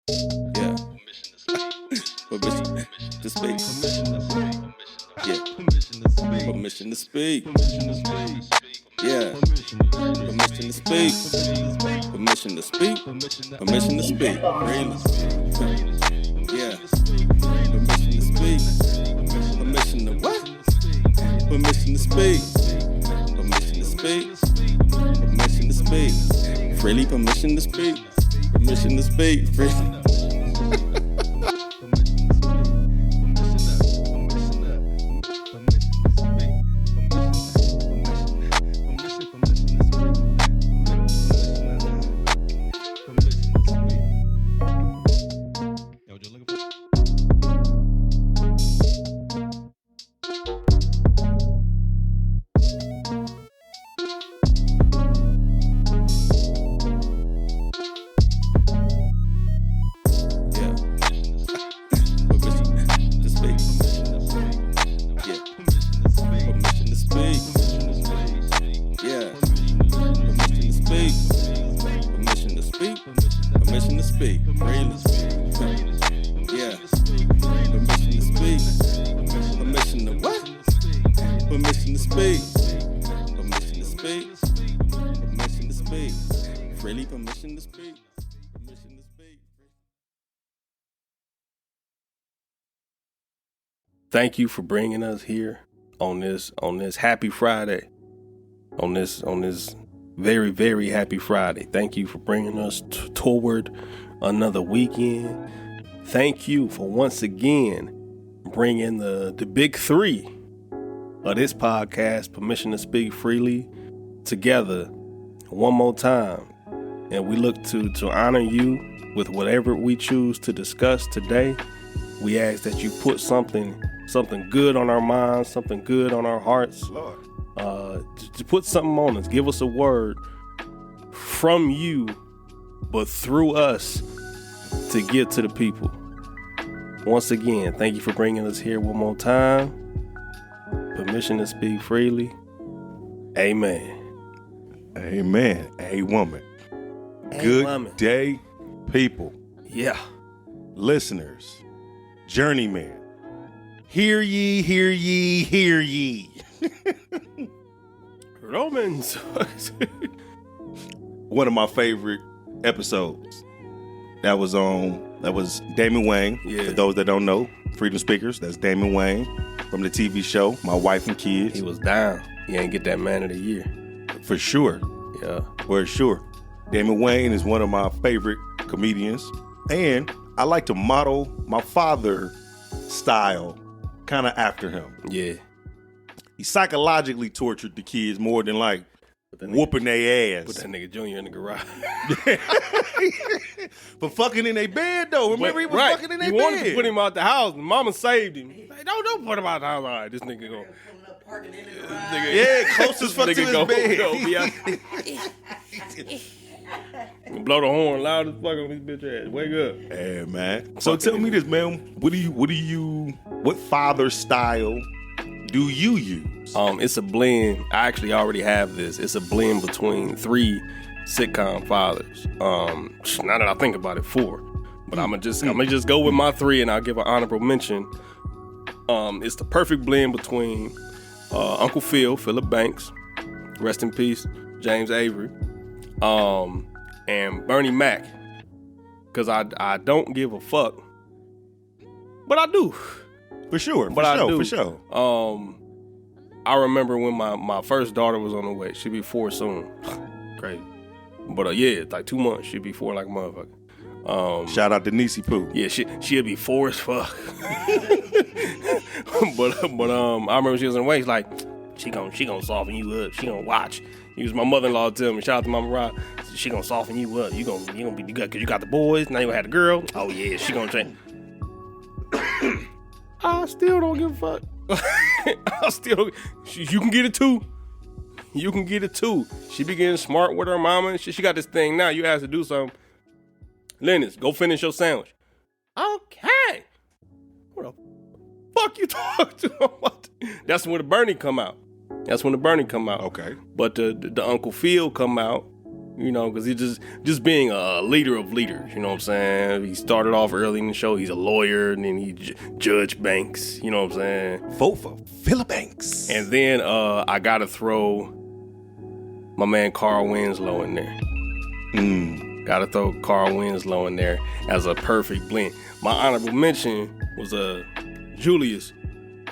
Yeah. Permission to speak. Yeah. Permission to speak. Yeah. Permission to speak. Permission to speak. Permission to speak. Really. Yeah. Permission to speak. Permission to what? Permission to speak. Permission to speak. Permission to speak. Freely permission to speak. Permission to speak. Freely. Thank you for bringing us here on this happy Friday, on this very, very happy Friday. Thank you for bringing us toward another weekend. Thank you for once again bringing the big three of this podcast, Permission to Speak Freely, together one more time. And we look to honor you with whatever we choose to discuss today. We ask that you put something good on our minds, something good on our hearts. To put something on us. Give us a word from you, but through us to give to the people. Once again, thank you for bringing us here one more time. Permission to speak freely. Amen. Amen. A woman. Good day, people. Yeah. Listeners. Journeyman. Hear ye, hear ye, hear ye. Romans. One of my favorite episodes. That was Damon Wayne. Yeah. For those that don't know, Freedom Speakers, that's Damon Wayne from the TV show, My Wife and Kids. He was down. He ain't get that man of the year. For sure. Yeah. For sure. Damon Wayne is one of my favorite comedians. And I like to model my father style kind of after him. Yeah. He psychologically tortured the kids more than like whooping their ass. Put that nigga Junior in the garage. But fucking in their bed though. Remember he was fucking in their bed. He wanted to put him out the house. Mama saved him. Like, don't put him out the house. All right, this nigga go. Yeah, close as fuck to his bed. Blow the horn loud as fuck on this bitch ass. Wake up. Hey man. So tell me this, man. What father style do you use? It's a blend. I actually already have this. It's a blend between 3 sitcom fathers. Now that I think about it, 4. But I'm gonna just go with my 3 and I'll give an honorable mention. It's the perfect blend between Uncle Philip Banks, rest in peace, James Avery, and Bernie Mac. Cause I don't give a fuck. But I do. For sure. I remember when my first daughter was on the way. She'd be 4 soon. Crazy. But yeah, like 2 months. She'd be 4 like a motherfucker. Shout out to Niecy Pooh. Yeah, she'd be 4 as fuck. but I remember she was on the way. She's like, she gonna soften you up. She gonna watch. Use my mother-in-law to tell me. Shout out to Mama Rod. She gonna soften you up. You gonna be good because you got the boys. Now you had a girl. Oh yeah, she gonna change. I still don't give a fuck. You can get it too. You can get it too. She be getting smart with her mama and shit. She got this thing now. You ask her to do something. Lennox, go finish your sandwich. Okay. What the fuck you talk to? That's when the Bernie come out. Okay. But the Uncle Phil come out. you know, because he's just being a leader of leaders, you know what I'm saying? He started off early in the show, he's a lawyer, and then he Judge Banks, you know what I'm saying? Vote for Philip Banks. And then I gotta throw my man Carl Winslow in there. Gotta throw Carl Winslow in there as a perfect blend. My honorable mention was Julius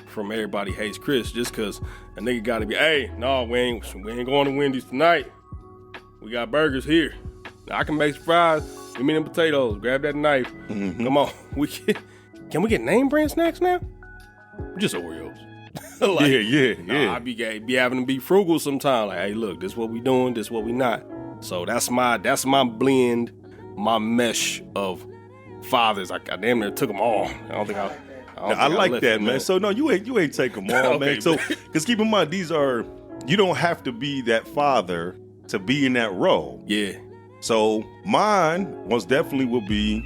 from Everybody Hates Chris, just because a nigga gotta be, hey, no, we ain't going to Wendy's tonight. We got burgers here. I can make some fries. Give me them potatoes. Grab that knife. Come on. Can we get name brand snacks now? Just Oreos. Yeah. I be having to be frugal sometimes. Like, hey, look, this what we doing, this what we not. So that's my blend, my mesh of fathers. I damn near took them all. I like that, man. So no, you ain't take them all, okay, man. So because keep in mind, you don't have to be that father to be in that role. Yeah. So mine most definitely will be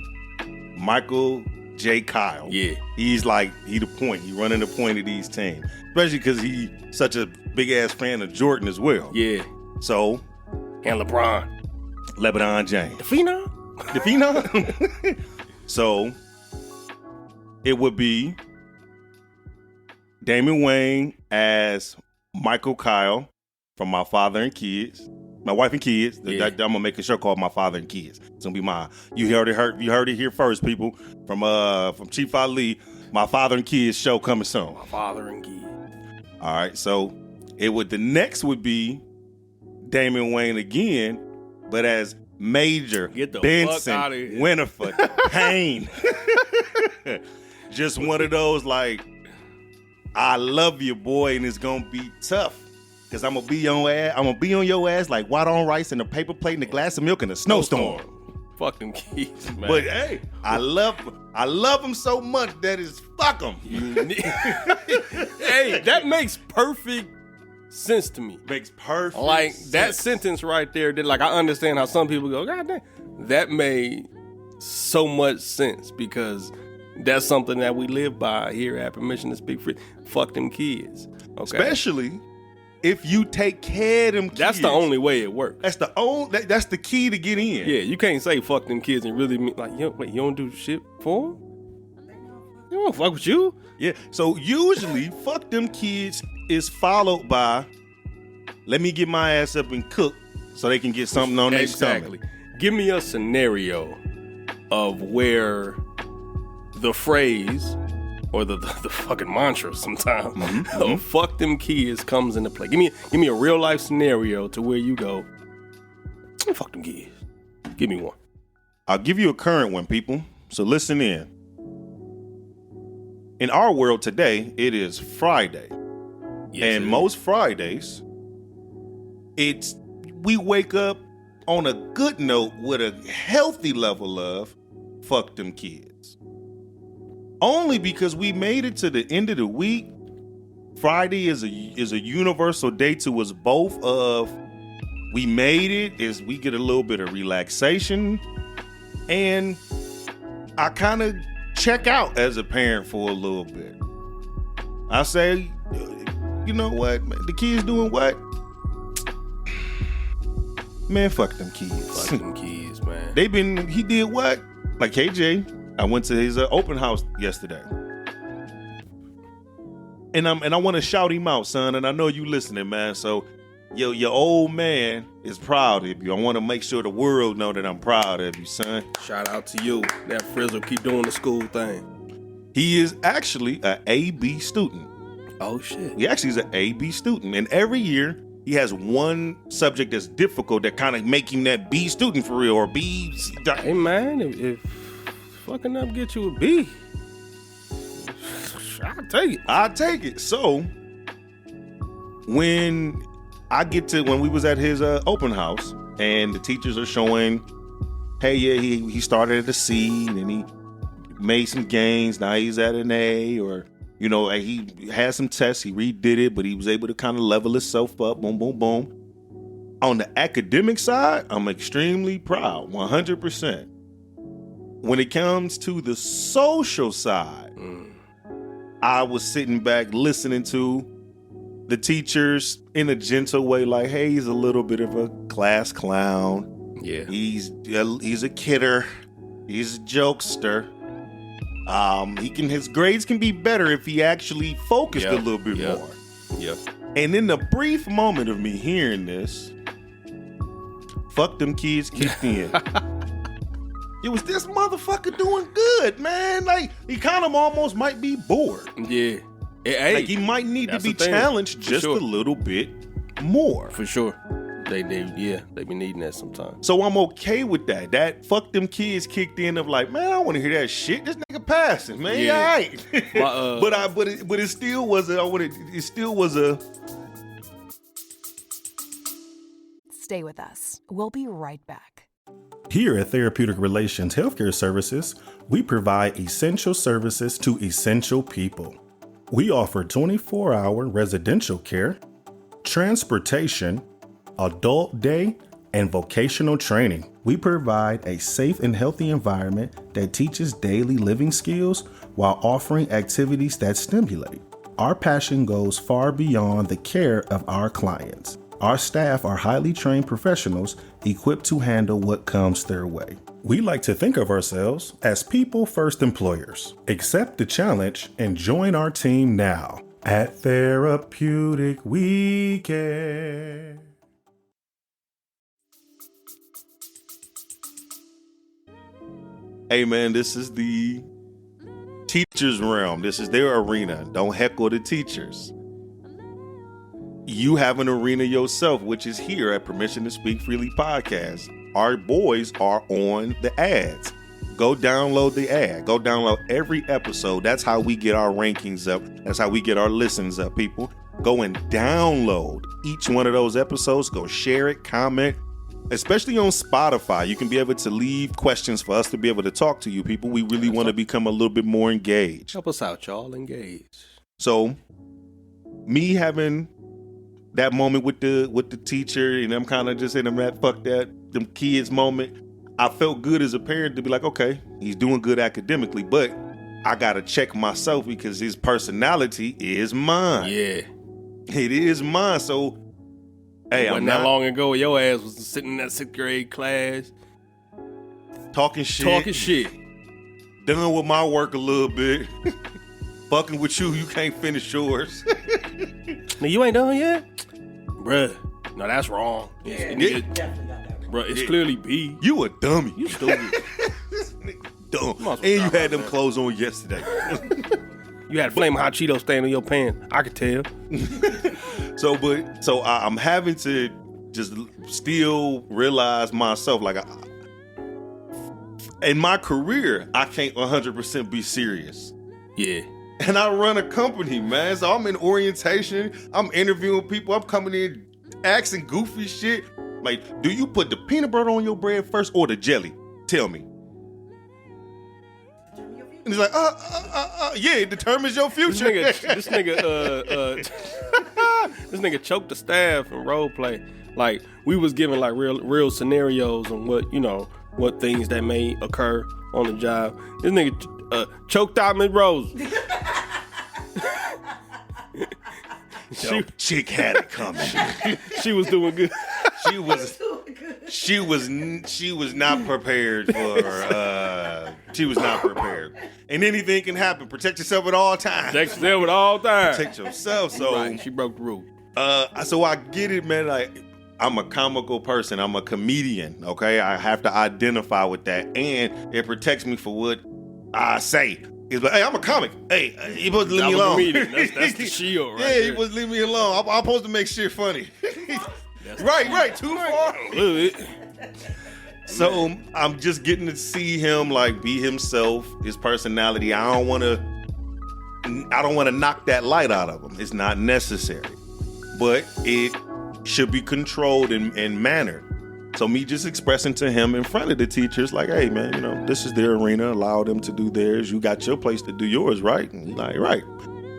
Michael J. Kyle. Yeah. He the point. He running the point of these teams, especially because he such a big ass fan of Jordan as well. Yeah. So. And LeBron James. The Phenom? So, it would be Damon Wayne as Michael Kyle from My Father and Kids. My Wife and Kids. Yeah. I'm going to make a show called My Father and Kids. It's going to be you heard it here first, people. From Chief Ali, My Father and Kids show coming soon. My Father and Kids. All right, so the next would be Damon Wayne again, but as Major Benson Winifred Payne. Just one of those like, I love you, boy, and it's gonna be tough. Cause I'm gonna be on your ass like white on rice and a paper plate and a glass of milk in a snowstorm. Fuck them kids, man. But hey, I love them so much that it's fuck them. Hey, that makes perfect sense to me. Makes perfect like sense. That sentence right there did, like, I understand how some people go, God damn, that made so much sense because that's something that we live by here at Permission to Speak Free. Fuck them kids. Okay. Especially if you take care of them kids. That's the only way it works. That's the key to get in. Yeah, you can't say fuck them kids and really mean, like, you don't do shit for them? They don't fuck with you? Yeah, so usually fuck them kids is followed by let me get my ass up and cook so they can get something on their stomach. Give me a scenario of where the phrase or the fucking mantra sometimes of fuck them kids comes into play. Give me a real life scenario to where you go, fuck them kids. Give me one. I'll give you a current one, people. So listen in. In our world today, it is Friday. Yes, and most Fridays, we wake up on a good note with a healthy level of fuck them kids. Only because we made it to the end of the week. Friday is a universal day to us both of we made it, is we get a little bit of relaxation, and I kind of check out as a parent for a little bit. I say, you know what? The kids doing what? Man, fuck them kids. Fuck them kids, man. He did what? Like KJ, I went to his open house yesterday. And I want to shout him out, son, and I know you listening, man. So your old man is proud of you. I want to make sure the world know that I'm proud of you, son. Shout out to you. That Frizzle keep doing the school thing. He is actually an AB student. Oh, shit. He actually is an AB student. And every year, he has one subject that's difficult that kind of make him that B student for real, or B. Hey, man, if fucking up get you a B, I'll take it. So, when we was at his open house, and the teachers are showing, hey, yeah, he started at a C, and then he made some gains. Now he's at an A, or, you know, he had some tests. He redid it, but he was able to kind of level himself up. Boom, boom, boom. On the academic side, I'm extremely proud, 100%. When it comes to the social side, I was sitting back listening to the teachers in a gentle way, like, hey, he's a little bit of a class clown. Yeah. He's a kidder. He's a jokester. His grades can be better if he actually focused a little bit more. Yeah. And in the brief moment of me hearing this, fuck them kids kicked in. It was this motherfucker doing good, man. Like, he kind of almost might be bored. Yeah. Hey, like, he might need to be challenged just a little bit more. For sure. They be needing that sometimes. So I'm okay with that. That fuck them kids kicked in of like, man, I don't want to hear that shit. This nigga passing, man. Yeah. All right. But it still was a Stay with us. We'll be right back. Here at Therapeutic Relations Healthcare Services, we provide essential services to essential people. We offer 24-hour residential care, transportation, adult day, and vocational training. We provide a safe and healthy environment that teaches daily living skills while offering activities that stimulate. Our passion goes far beyond the care of our clients. Our staff are highly trained professionals equipped to handle what comes their way. We like to think of ourselves as people-first employers. Accept the challenge and join our team now at Therapeutic Weekend. Hey man, this is the teachers' realm. This is their arena. Don't heckle the teachers. You have an arena yourself, which is here at Permission to Speak Freely podcast. Our boys are on the ads. Go download the ad. Go download every episode. That's how we get our rankings up. That's how we get our listens up, people. Go and download each one of those episodes. Go share it, comment. Especially on Spotify, you can be able to leave questions for us to be able to talk to you, people. We really want to become a little bit more engaged. Help us out, y'all. Engage. So, me having that moment with the teacher, and I'm kind of just in that fuck them kids moment, I felt good as a parent to be like, okay, he's doing good academically, but I gotta check myself because his personality is mine. Yeah, it is mine. So, hey, wasn't that long ago your ass was sitting in that 6th grade class talking shit, done with my work a little bit. Fucking with you can't finish yours. Now you ain't done yet? Bruh, no, that's wrong. Bruh, it's clearly B. You a dummy. You stupid. This nigga dumb. And you had them clothes on yesterday. You had Flaming Hot Cheetos stain on your pants. I could tell. So I'm having to just still realize myself, like, in my career, I can't 100% be serious. Yeah. And I run a company, man. So I'm in orientation. I'm interviewing people. I'm coming in asking goofy shit. Like, do you put the peanut butter on your bread first or the jelly? Tell me. And he's like, yeah, it determines your future. This nigga choked the staff in role play. Like, we was given like real scenarios on what things that may occur on the job. This nigga choked out Miss Rose. Chick had it coming. She was doing good. She was not prepared for. She was not prepared, and anything can happen. Protect yourself at all times. Protect yourself at all times. Protect yourself. So right. She broke the rule. So I get it, man. Like, I'm a comical person. I'm a comedian. Okay, I have to identify with that, and it protects me for what I say. He's like, hey, I'm a comic. Hey, you supposed to leave me alone. That's the shield, right? Yeah, you supposed to leave me alone. I'm supposed to make shit funny. Right, too far. So I'm just getting to see him like be himself, his personality. I don't want to knock that light out of him. It's not necessary, but it should be controlled and mannered. So me just expressing to him in front of the teachers, like, hey man, this is their arena. Allow them to do theirs. You got your place to do yours, right? And he's like, right.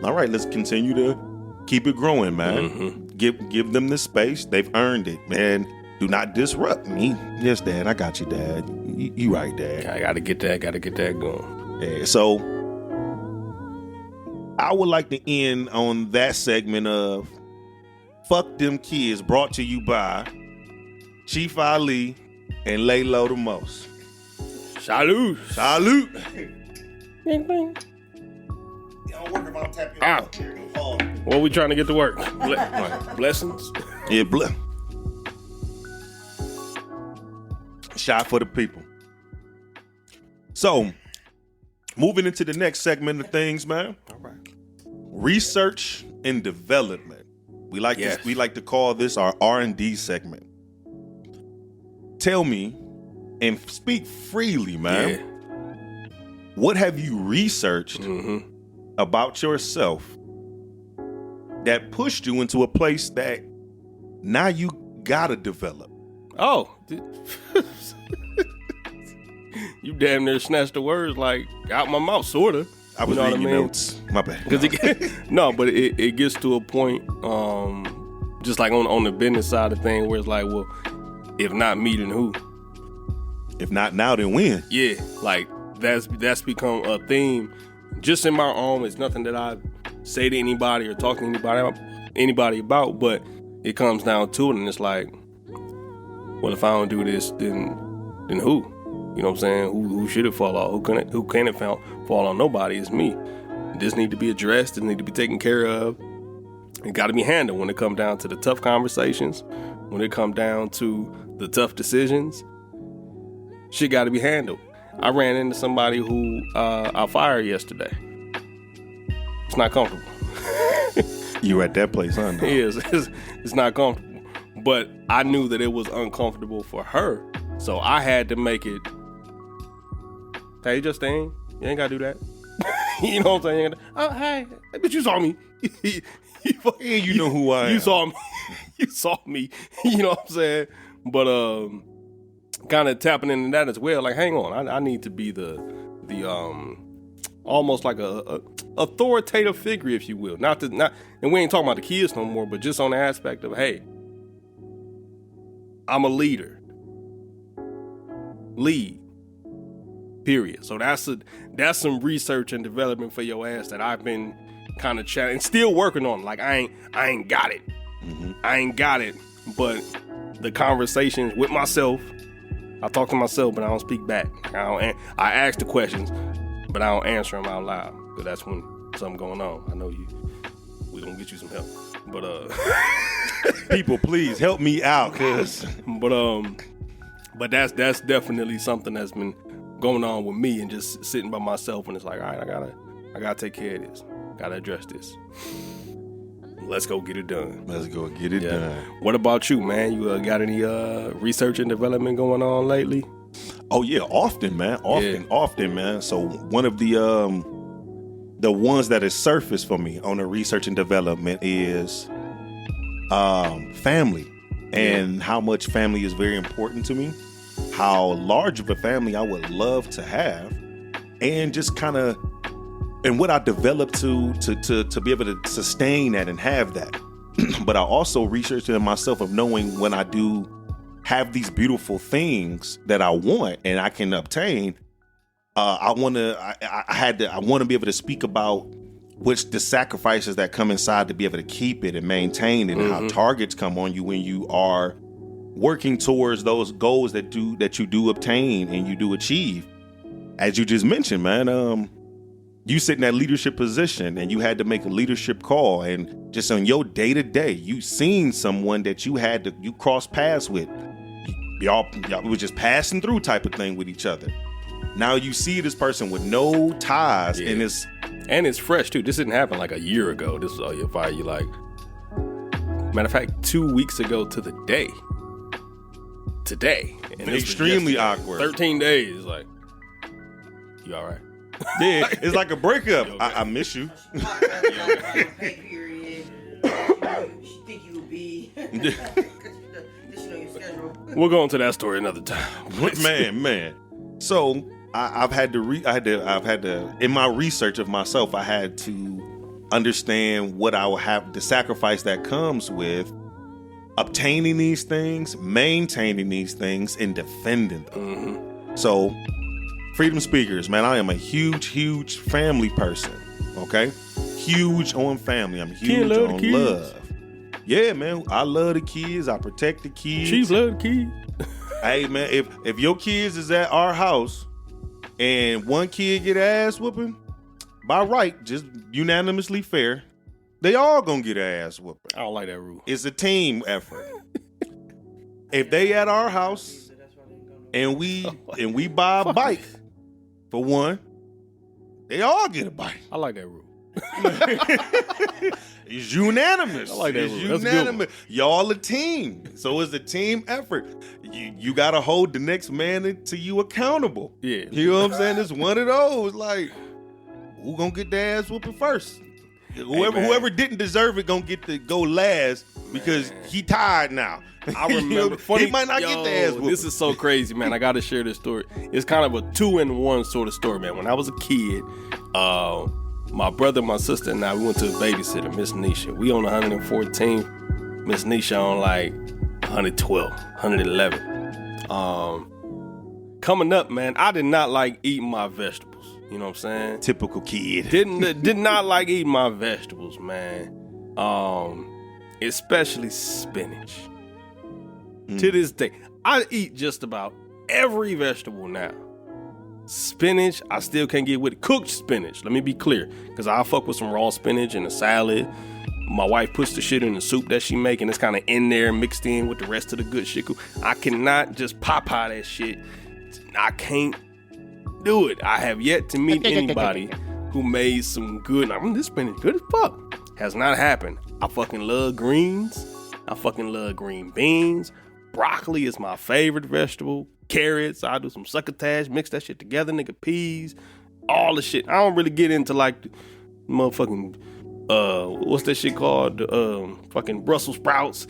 All right, let's continue to keep it growing, man. Mm-hmm. Give them the space. They've earned it, man. Do not disrupt me. Yes, Dad, I got you, Dad. You right, Dad. I gotta get that going. Yeah, so I would like to end on that segment of Fuck Them Kids, brought to you by Chief Ali and lay low the most. Salute. Salute. Bing, bing. Don't work if I'm tapping. Ow. What we trying to get to work? Blessings. Yeah, shot for the people. So, moving into the next segment of things, man. All right. Research and development. We like to call this our R&D segment. Tell me and speak freely, man. Yeah. What have you researched about yourself that pushed you into a place that now you gotta develop? Oh. You damn near snatched the words like out my mouth, sorta. I was reading your notes. My bad. But it gets to a point, just like on the business side of things, where it's like, well, if not me, then who? If not now, then when? Yeah, like that's become a theme just in my own. It's nothing that I say to anybody or talk to anybody about, but it comes down to it, and it's like, well, if I don't do this, then who? You know what I'm saying? Who should it fall on? Who can it fall on? Nobody. It's me. This need to be addressed. It need to be taken care of. It got to be handled when it come down to the tough conversations. When it come down to the tough decisions, shit got to be handled. I ran into somebody who I fired yesterday. It's not comfortable. You were at that place, huh? No? It's not comfortable. But I knew that it was uncomfortable for her, so I had to make it. Hey, Justine, you ain't gotta do that. You know what I'm saying? Oh, hey, but you saw me. You know who I am. You saw me. You saw me. You know what I'm saying? But kind of tapping into that as well. Like, hang on, I need to be the almost like a authoritative figure, if you will. Not, and we ain't talking about the kids no more, but just on the aspect of, hey, I'm a leader. Lead. Period. So that's some research and development for your ass that I've been kind of chatting and still working on. Like I ain't got it. I ain't got it. But the conversations with myself, I talk to myself, but I don't speak back. I ask the questions, but I don't answer them out loud, because that's when something going on. I know we gonna get you some help. But people, please help me out, cause. But that's definitely something that's been going on with me, and just sitting by myself, and it's like, all right, I gotta take care of this. Gotta address this. Let's go get it done. Let's go get it done. What about you, man? You got any research and development going on lately? Oh yeah, often, man. Often, man. So one of the ones that has surfaced for me on the research and development is family, and how much family is very important to me. How large of a family I would love to have, and just kind of, and what I developed to be able to sustain that and have that. But I also researched it in myself of knowing when I do have these beautiful things that I want and I can obtain, I want to be able to speak about the sacrifices that come inside to be able to keep it and maintain it, and how targets come on you when you are working towards those goals that you do obtain and you do achieve. As you just mentioned, man, you sit in that leadership position and you had to make a leadership call, and just on your day to day, you seen someone that you crossed paths with. Y'all was just passing through type of thing with each other. Now you see this person with no ties, and it's fresh too. This didn't happen like a year ago. This is all you fire. You like, matter of fact, 2 weeks ago to the day. Today, and extremely awkward. 13 days, like, you all right? Yeah, it's like a breakup. Okay. I miss you. We'll go into that story another time. Man. So I've had to in my research of myself, I had to understand what I will have, the sacrifice that comes with obtaining these things, maintaining these things, and defending them. So, freedom speakers, man, I am a huge family person. Okay, huge on family. I'm huge on love. Yeah, man, I love the kids. I protect the kids. Chief love the kids. Hey man, if your kids is at our house and one kid get ass whooping, by right, just unanimously fair, they all gonna get an ass whooping. I don't like that rule. It's a team effort. If they at our house and we buy a bike for one, they all get a bike. I like that rule. It's unanimous. I like that It's rule. That's a good unanimous. Y'all a team. So it's a team effort. You gotta hold the next man to you accountable. Yeah. You know what I'm saying? It's one of those, like, who gonna get their ass whooping first? Whoever didn't deserve it gonna get to go last because he tired now. I remember. He might not get the ass whooping. This is so crazy, man. I got to share this story. It's kind of a 2-in-1 sort of story, man. When I was a kid, my brother, my sister, and I, we went to a babysitter, Miss Nisha. We on 114th. Miss Nisha on like 112, 111. Coming up, man, I did not like eating my vegetables. You know what I'm saying? Typical kid. Did not like eating my vegetables, man. Especially spinach. To this day, I eat just about every vegetable now. Spinach, I still can't get with it. Cooked spinach, let me be clear, because I fuck with some raw spinach in a salad. My wife puts the shit in the soup that she make, and it's kind of in there mixed in with the rest of the good shit. I cannot just pop out that shit. I can't do it. I have yet to meet anybody who made some good. This spinach good as fuck. Has not happened. I fucking love greens. I fucking love green beans. Broccoli is my favorite vegetable. Carrots, I do some succotash, mix that shit together, nigga. Peas, all the shit. I don't really get into like the motherfucking what's that shit called? Fucking Brussels sprouts,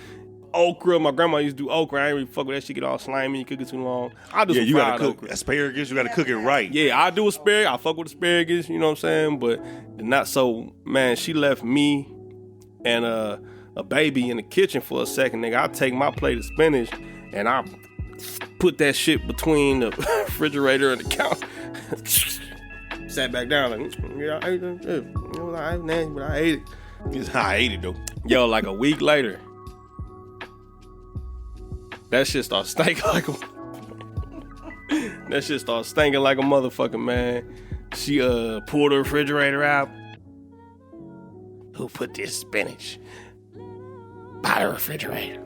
okra. My grandma used to do okra. I ain't really fuck with that shit. Get all slimy. You cook it too long. I do some you fried gotta cook okra. asparagus. You gotta cook it right. Yeah, I do asparagus. I fuck with asparagus. You know what I'm saying? But not so. Man, she left me and a baby in the kitchen for a second, nigga. I take my plate of spinach and I put that shit between the refrigerator and the counter. Sat back down like, yeah, I ate it. It was nasty, but I ate it. I ate it though. Yo, like a week later, that shit started stinking like a motherfucking, man. She pulled the refrigerator out. Who put this spinach by the refrigerator?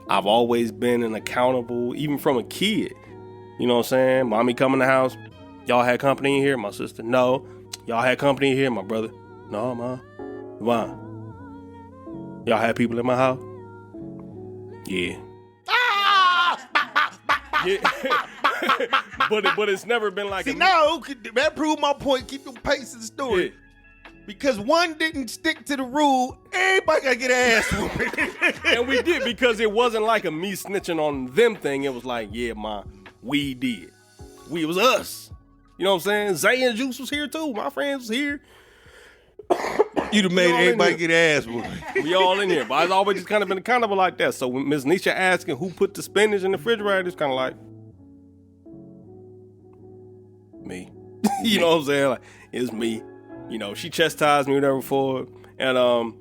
I've always been an accountable, even from a kid. You know what I'm saying? Mommy come in the house. Y'all had company in here? My sister? No. Y'all had company in here? My brother? No, Ma. Why? Y'all had people in my house? Yeah. Yeah. but it's never been like that proved my point. Keep the pace of the story. Yeah. Because one didn't stick to the rule, everybody gotta get an ass whooping. And we did, because it wasn't like a me snitching on them thing. It was like, yeah, Ma, we did. It was us. You know what I'm saying? Zay and Juice was here too. My friends was here. You'd have made everybody get ass whooping. We all in here. But I've always just kind of been accountable like that. So when Ms. Nisha asking who put the spinach in the refrigerator, it's kind of like, me. You know what I'm saying? Like, it's me. You know, she chastised me whatever for it. And I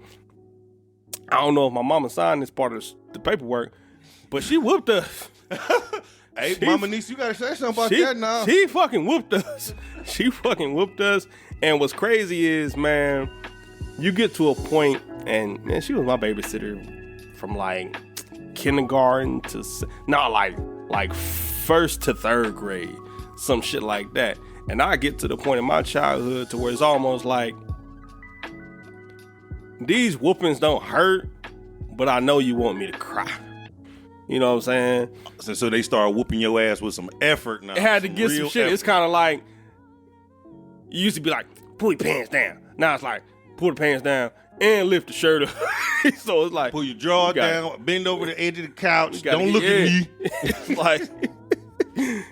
don't know if my mama signed this part of the paperwork, but she whooped us. Hey, Mama Niece, you gotta say something about that now. She fucking whooped us. She fucking whooped us. And what's crazy is, man, you get to a point, and man, she was my babysitter from like kindergarten to like first to third grade, some shit like that. And I get to the point in my childhood to where it's almost like these whoopings don't hurt, but I know you want me to cry. You know what I'm saying? So they start whooping your ass with some effort now. It had to get some shit. Effort. It's kind of like, you used to be like, pull your pants down. Now it's like, pull the pants down and lift the shirt up. So it's like, pull your jaw down, bend over the edge of the couch. Don't look at me. It's like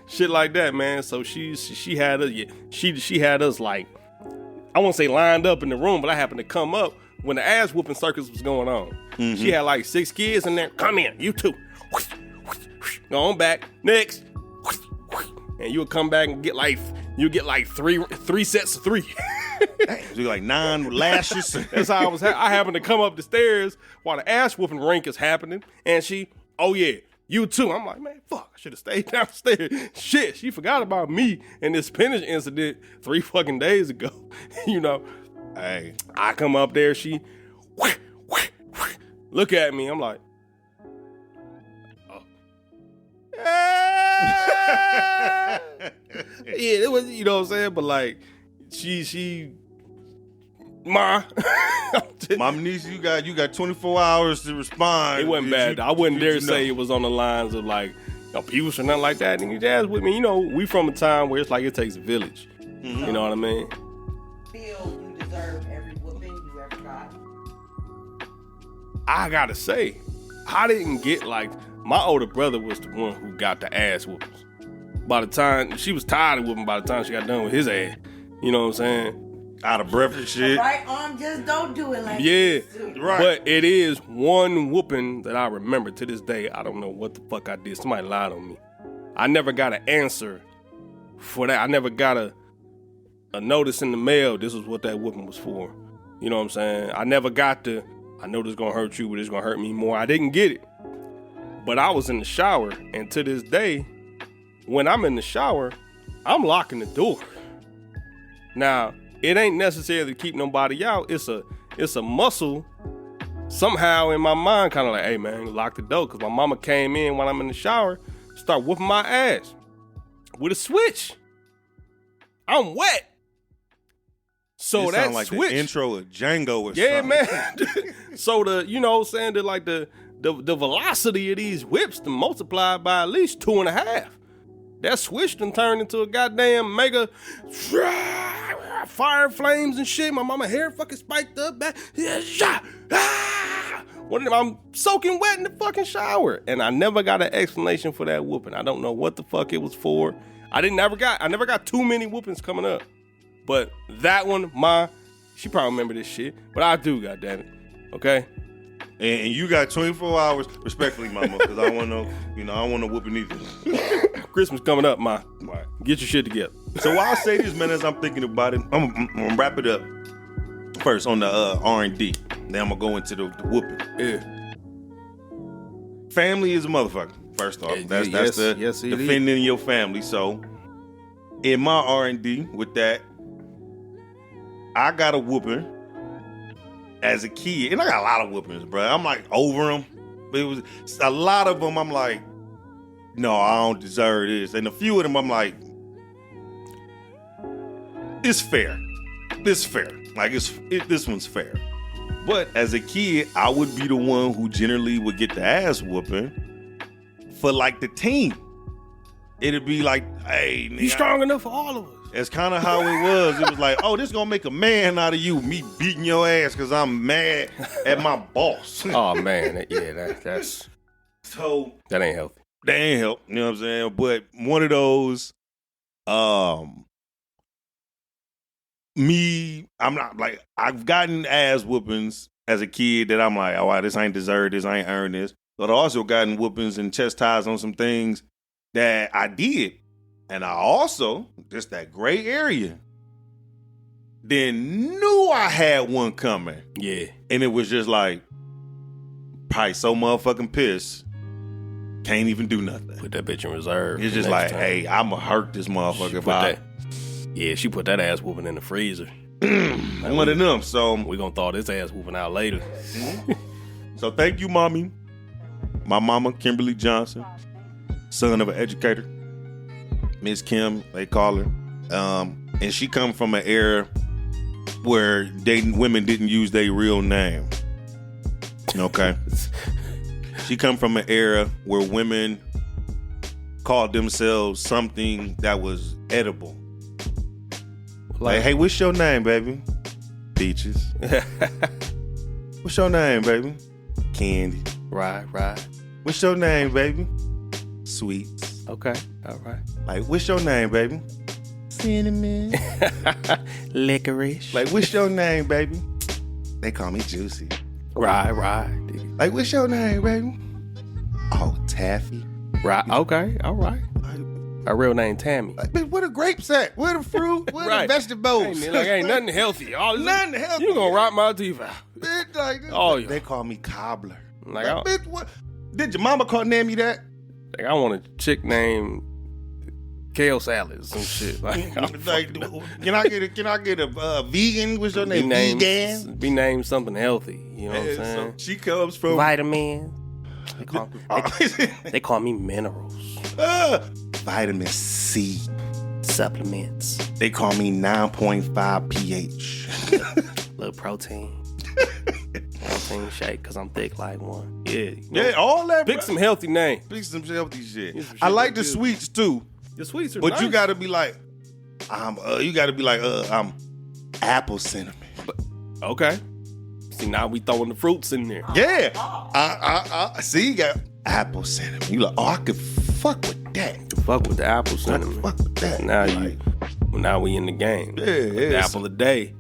shit like that, man. So she had us. She had us like, I won't say lined up in the room, but I happened to come up when the ass whooping circus was going on. Mm-hmm. She had like 6 kids in there. Come in, you two. Go on back. Next. And you'll come back and get like three sets of 3. So you like 9 lashes. That's how I happened to come up the stairs while the ass whooping rink is happening. And she, oh yeah, You too. I'm like, man, fuck, I should have stayed downstairs. Shit, she forgot about me and this spinach incident 3 fucking days ago. You know, Hey, I come up there, she look at me. I'm like, oh. Yeah, it was, you know what I'm saying? But like, Mama niece, you got 24 hours to respond. It wasn't bad. I wouldn't dare say it was on the lines of like abuse or nothing like that. And you jazz with me. You know, we from a time where it's like it takes a village. You know what I mean? Feel you deserve every whooping you ever got? I gotta say, I didn't get like, my older brother was the one who got the ass whoopings. By the time, she was tired of whooping by the time she got done with his ass. You know what I'm saying? Out of breath and shit. Right arm, just don't do it like Yeah, this. Right. but it is one whooping that I remember to this day. I don't know what the fuck I did. Somebody lied on me. I never got an answer for that. I never got a notice in the mail. This is what that whooping was for. You know what I'm saying? I never got I know this is gonna hurt you, but it's gonna hurt me more. I didn't get it. But I was in the shower, and to this day, when I'm in the shower, I'm locking the door. Now, it ain't necessary to keep nobody out. It's a muscle somehow in my mind, kind of like, hey man, lock the door. Cause my mama came in when I'm in the shower, start whooping my ass with a switch. I'm wet. So it that sound like switch. the intro of Django or Yeah, something. man. So you know what I'm saying, the velocity of these whips to multiply by at least 2.5. That switch done turned into a goddamn mega fire flames and shit. My mama hair fucking spiked up back. I'm soaking wet in the fucking shower. And I never got an explanation for that whooping. I don't know what the fuck it was for. I never got too many whoopings coming up. But that one, she probably remember this shit. But I do, goddammit. Okay? And you got 24 hours, respectfully, mama, because I don't want no, I don't want no whooping either. Christmas coming up, ma. Right. Get your shit together. So while I say this, man, as I'm thinking about it, I'm gonna wrap it up first on the R&D. Then I'm gonna go into the whooping. Yeah. Family is a motherfucker. First off, that's the defending your family. So in my R&D with that, I got a whooping as a kid, and I got a lot of whoopings, bro. I'm like over them, but it was a lot of them. I'm like, no, I don't deserve this, and a few of them, I'm like, it's fair. This fair. Like this one's fair. But as a kid, I would be the one who generally would get the ass whooping for like the team. It'd be like, hey, nigga, He's strong enough for all of us. That's kind of how it was. It was like, oh, this gonna make a man out of you. Me beating your ass because I'm mad at my boss. Oh man, that's So that ain't healthy. that ain't help. You know what I'm saying? But one of those, I'm not like, I've gotten ass whoopings as a kid that I'm like, oh, wow, this ain't deserved this, I ain't earned this. But I also gotten whoopings and chastised on some things that I did. And I also, just that gray area, then knew I had one coming. Yeah. And it was just like, probably so motherfucking pissed, can't even do nothing. Put that bitch in reserve. It's just like, hey, I'ma hurt this motherfucker if I... Yeah, she put that ass whooping in the freezer. One of them, so... We gonna thaw this ass whooping out later. So thank you, mommy. My mama, Kimberly Johnson, son of an educator. Miss Kim, they call her. And she come from an era where women didn't use their real name. Okay? She come from an era where women called themselves something that was edible. Like, hey, what's your name, baby? Peaches. What's your name, baby? Candy. Right. What's your name, baby? Sweets. Okay, all right. Like, what's your name, baby? Cinnamon. Licorice. Like, what's your name, baby? They call me Juicy. Right. Like, what's your name, baby? Oh, Taffy. Right, okay, all right. Her real name Tammy. Like, bitch, where the grapes at? Where the fruit? Where Right. the vegetables? Hey, man, like, ain't nothing healthy. All this, Nothing healthy. You gonna rot my teeth out. Bitch, like, Oh, yeah. they call me Cobbler. Like, Like, bitch, what? Did your mama name you that? Like, I want a chick named kale salad or some shit. Like, can I get a vegan? What's your name? Vegan? Be named something healthy. You know what I'm saying? So she comes from vitamins. They call me minerals. Vitamin C. Supplements. They call me 9.5 pH. Little protein. Protein shake because I'm thick like one. Yeah. Yeah, all that. Pick some healthy name. Pick some healthy shit. I like the sweets too. The sweets are but nice. you gotta be like, I'm apple cinnamon. Okay. See, now we throwing the fruits in there. Yeah. See, you got apple cinnamon. You like, I could fuck with that. Fuck with the apple cinnamon. Fuck with that. Now we in the game. Yeah, the apple a day.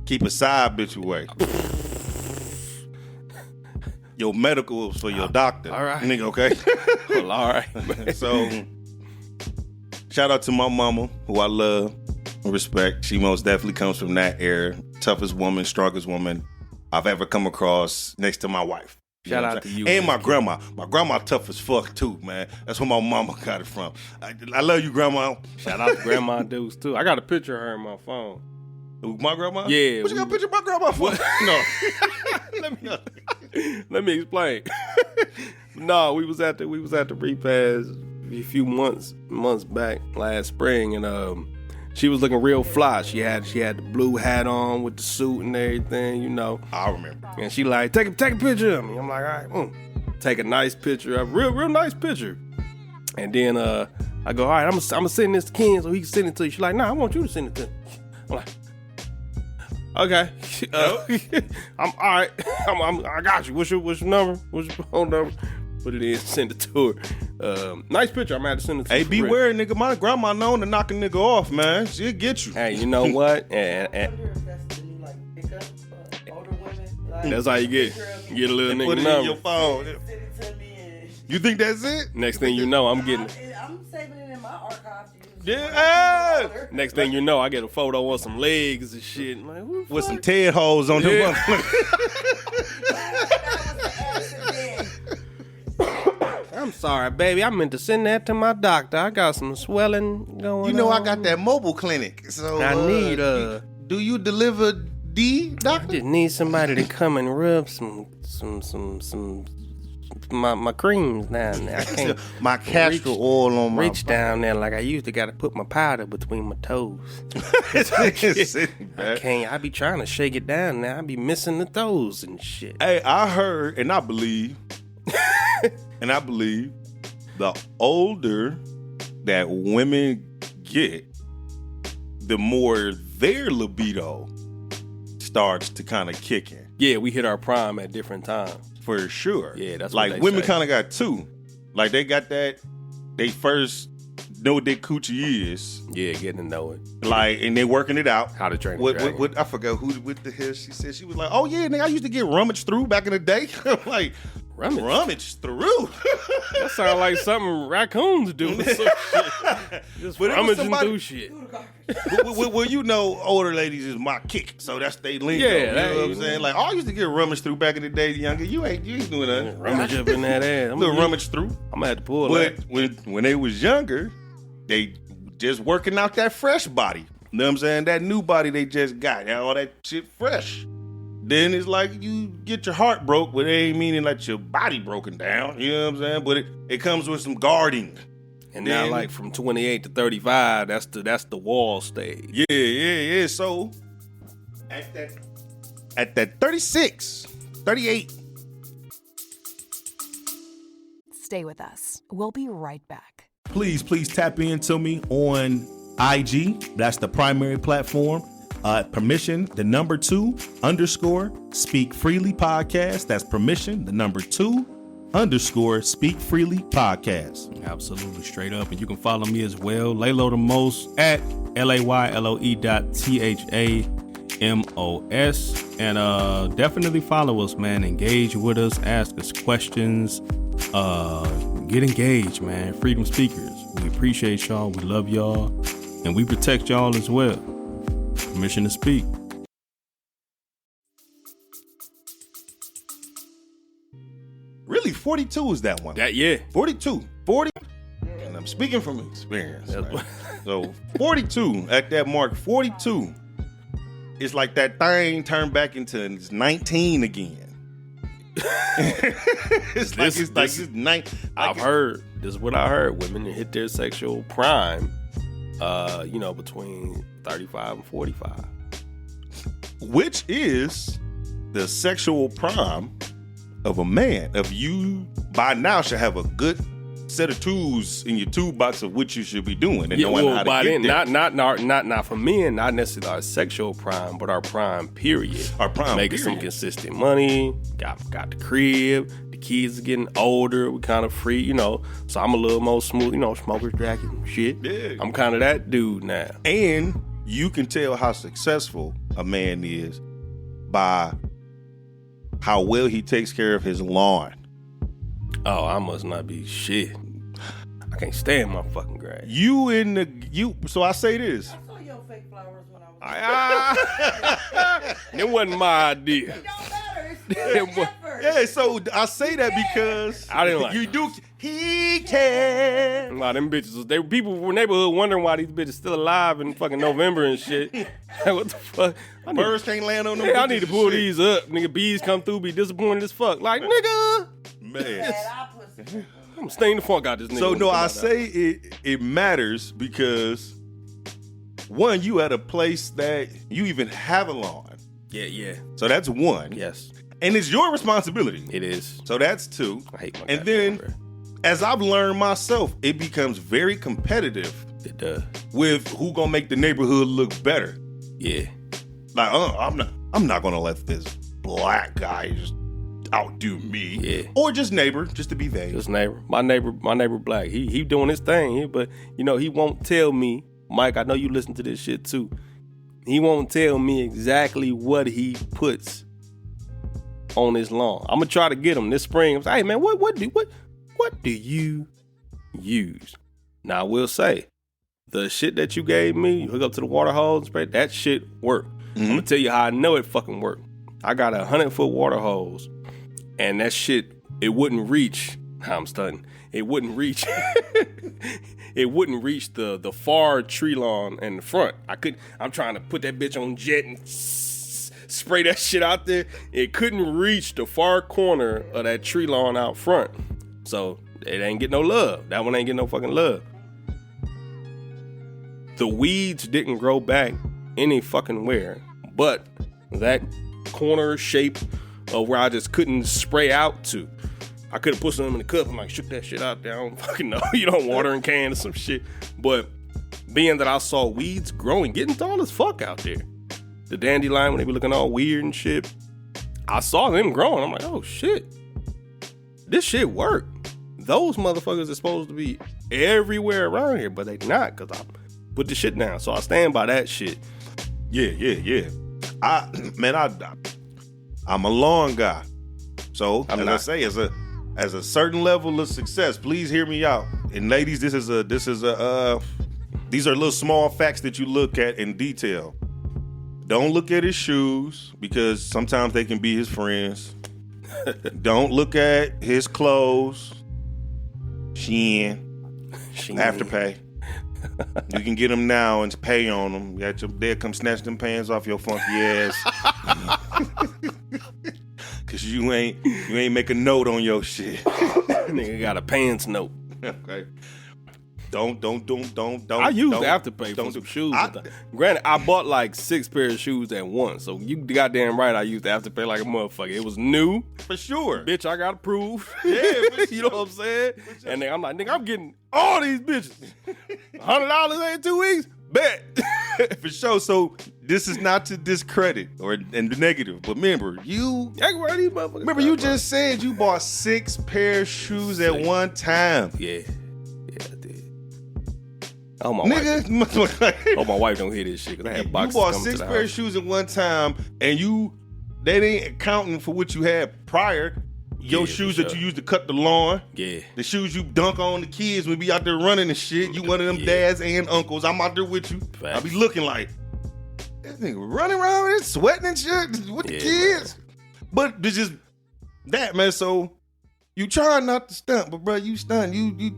Keep a side bitch away. Your medical is for your doctor. All right. Nigga, okay? Well, all right. So, shout out to my mama, who I love and respect. She most definitely comes from that era. Toughest woman, strongest woman I've ever come across next to my wife. Shout out to you. And my grandma. My grandma tough as fuck too, man. That's where my mama got it from. I love you, grandma. Shout out to Grandma Deuce too. I got a picture of her in my phone. Who, my grandma? Yeah. What you got a picture of my grandma for? No. Let me explain. No, we was at the repass a few months back last spring, and she was looking real fly. She had the blue hat on with the suit and everything, you know. I remember. And she like, take a picture of me. I'm like, all right, take a nice picture, a real nice picture. And then I go, all right, I'm gonna send this to Ken so he can send it to you. She's like, nah, I want you to send it to me. I'm like, okay. I'm all right. I got you. What's your number? What's your phone number? Put it in, send it to her. Nice picture. I'm gonna have to send it to you. Hey, beware, nigga. My grandma known to knock a nigga off, man. She'll get you. Hey, you know what? And that's how you get a little nigga put it number. in your phone. You think that's it? Next thing you know, I'm getting. I'm saving it in my archive. Yeah. Next thing you know, I get a photo of some legs and shit. I'm like, who the With fuck? some Ted hoes on them. Yeah. I'm sorry, baby. I meant to send that to my doctor. I got some swelling going on. You know, I got that mobile clinic. So I need do you deliver D, I doctor? just need somebody to come and rub my creams down there. I can't My castor oil on my reach down there like I used to. Got to put my powder between my toes. I I be trying to shake it down now. I be missing the toes and shit. Hey, I heard and I believe the older that women get, the more their libido starts to kind of kick in. Yeah, we hit our prime at different times. For sure. Yeah, that's what like they women say. kind of got two. Like they got that, they first know what their coochie is. Yeah, getting to know it. Like, and they working it out. How to train a What dragon. I forgot what the hell she said. She was like, "Oh yeah, nigga, I used to get rummaged through back in the day." I'm like, rummaged through. That sounds like something raccoons do. Some shit. Just But it was rummaging somebody- through shit. well, you know, older ladies is my kick, so that's they lingo. Yeah, you know that- what I'm saying? Like, I used to get rummaged through back in the day, younger. You ain't doing nothing. Rummage up in that ass. Little rummage through. I'm gonna have to pull But that. when they was younger, they just working out that fresh body. You know what I'm saying? That new body they just got. All that shit fresh. Then it's like you get your heart broke, but it ain't meaning like your body broken down. You know what I'm saying? But it comes with some guarding. And now, then- like from 28 to 35, that's the wall stage. Yeah. So at that 36, 38. Stay with us. We'll be right back. Please tap into me on IG. That's the primary platform. Permission, the number 2_ Speak Freely Podcast. That's permission, the number 2_ Speak Freely Podcast. Absolutely, straight up. And you can follow me as well, Laylo the Most, at LAYLOE.THAMOS. And definitely follow us, man. Engage with us, ask us questions. Get engaged, man. Freedom Speakers. We appreciate y'all. We love y'all. And we protect y'all as well. Permission to speak. Really 42 is that one. That, yeah. 42. 40. And I'm speaking from experience. Man. So 42, at that mark, 42, it's like that thing turned back into 19 again. It's I've heard, this is what I heard, women hit their sexual prime, between 35 and 45. Which is the sexual prime of a man. Of you, by now, should have a good set of tools in your toolbox of what you should be doing and knowing how to get there. Not for men, not necessarily our sexual prime, but our prime period. Our prime making period. some consistent money, got the crib, the kids are getting older, we kind of free, so I'm a little more smooth, smoker's jacket and shit. Yeah. I'm kind of that dude now. And you can tell how successful a man is by how well he takes care of his lawn. Oh, I must not be shit. I can't stand my fucking grass. So I say this. I saw your fake flowers when I was. It wasn't my idea. It don't matter. It's still effort. Yeah, so I say that because I didn't like you it. do. He can. Wow, them bitches, people from the neighborhood wondering why these bitches still alive in fucking November and shit. What the fuck? Birds can't land on them. I need to bitches pull and shit. these up. Nigga, bees come through, be disappointed as fuck. Like, nigga, Man. I'm staying the fuck out this nigga. So when no, he come I out say it matters because one, you at a place that you even have a lawn. Yeah. So that's one. Yes, And it's your responsibility. it is. So that's two. I hate my And goddamn then grass. as I've learned myself, it becomes very competitive It does. with who gonna make the neighborhood look better. Yeah. Like, I'm not gonna let this black guy just outdo me. Yeah. Or just neighbor, just to be vague. This neighbor, my neighbor black. He doing his thing, but he won't tell me, Mike. I know you listen to this shit too. He won't tell me exactly what he puts on his lawn. I'm gonna try to get him this spring. I'm like, hey man, what do you use? Now I will say, the shit that you gave me, you hook up to the water hose, spray, that shit worked. I'm gonna tell you how I know it fucking worked. I got a 100-foot water hose. And that shit, it wouldn't reach. I'm stunning. It wouldn't reach. It wouldn't reach the far tree lawn in the front. I'm trying to put that bitch on jet and spray that shit out there. It couldn't reach the far corner of that tree lawn out front. So it ain't get no love. That one ain't get no fucking love. The weeds didn't grow back any fucking where, but that corner shape of where I just couldn't spray out to. I could have put some in the cup and like shook that shit out there. I don't fucking know. Water in can or some shit. But being that I saw weeds growing, getting tall as fuck out there. The dandelion, when they be looking all weird and shit, I saw them growing. I'm like, oh shit. This shit worked. Those motherfuckers are supposed to be everywhere around here, but they not, because I put the shit down. So I stand by that shit. Yeah. I'm a lawn guy. So I say, as a certain level of success, please hear me out. And ladies, these are little small facts that you look at in detail. Don't look at his shoes because sometimes they can be his friends. Don't look at his clothes. Shein. Afterpay. You can get them now and pay on them. They'll come snatch them pants off your funky ass. Cause you ain't make a note on your shit. Nigga got a pants note. Okay. Don't. I used Afterpay for some shoes. Granted, I bought like 6 pairs of shoes at once. So you goddamn right I used Afterpay like a motherfucker. It was new. For sure. Bitch, I got approved. Yeah, you know what I'm saying? And then I'm like, nigga, I'm getting all these bitches. $100 in 2 weeks? Bet. For sure. So this is not to discredit or and the negative, but remember, you just said you bought 6 pair of shoes at one time. Yeah, I did. Oh my wife. Nigga, My wife don't hear this shit because I had you boxes bought coming 6 to the pair of house. shoes at one time, and that ain't accounting for what you had prior. Your shoes for that sure. you used to cut the lawn. Yeah. The shoes you dunk on the kids when we be out there running and shit. You one of them dads and uncles. I'm out there with you. Facts. I be looking like, this nigga running around and sweating and shit with the kids. But it's just that, man. So, You trying not to stunt, but bro, you stunt. You.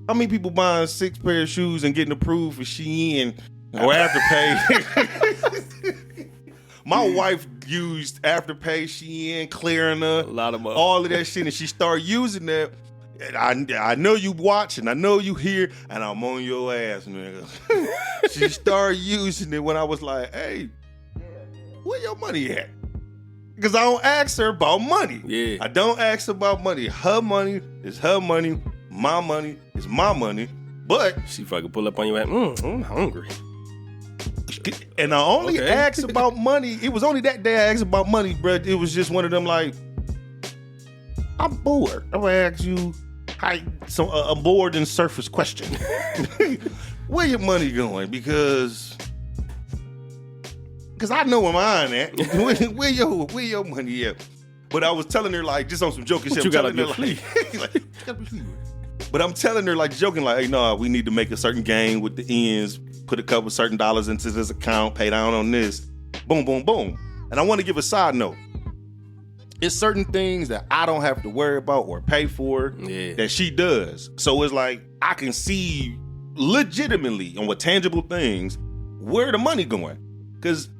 How many people buying 6 pair of shoes and getting approved for Shein or Afterpay? My wife used Afterpay, Shein, Klarna, A lot of all of that shit, and she started using that. And I know you watching, I know you here, and I'm on your ass, nigga. She started using it when I was like, hey, where your money at? Because I don't ask her about money. Yeah. I don't ask her about money. Her money is her money. My money is my money. But She fucking pull up on you at, I'm hungry. and I only Okay. asked about money. It was only that day I asked about money, bro. It was just one of them like, I'm bored. I'm gonna ask you a bored and surface question. Where your money going? Because I know where mine at. Where your money at? But I was telling her like just on some joking shit. You gotta I'm telling her like, but I'm telling her like joking like, hey, no, we need to make a certain game with the ends, put a couple certain dollars into this account, pay down on this, boom, boom, boom. And I want to give a side note. It's certain things that I don't have to worry about or pay for that she does. So it's like I can see legitimately on what tangible things where the money going. Because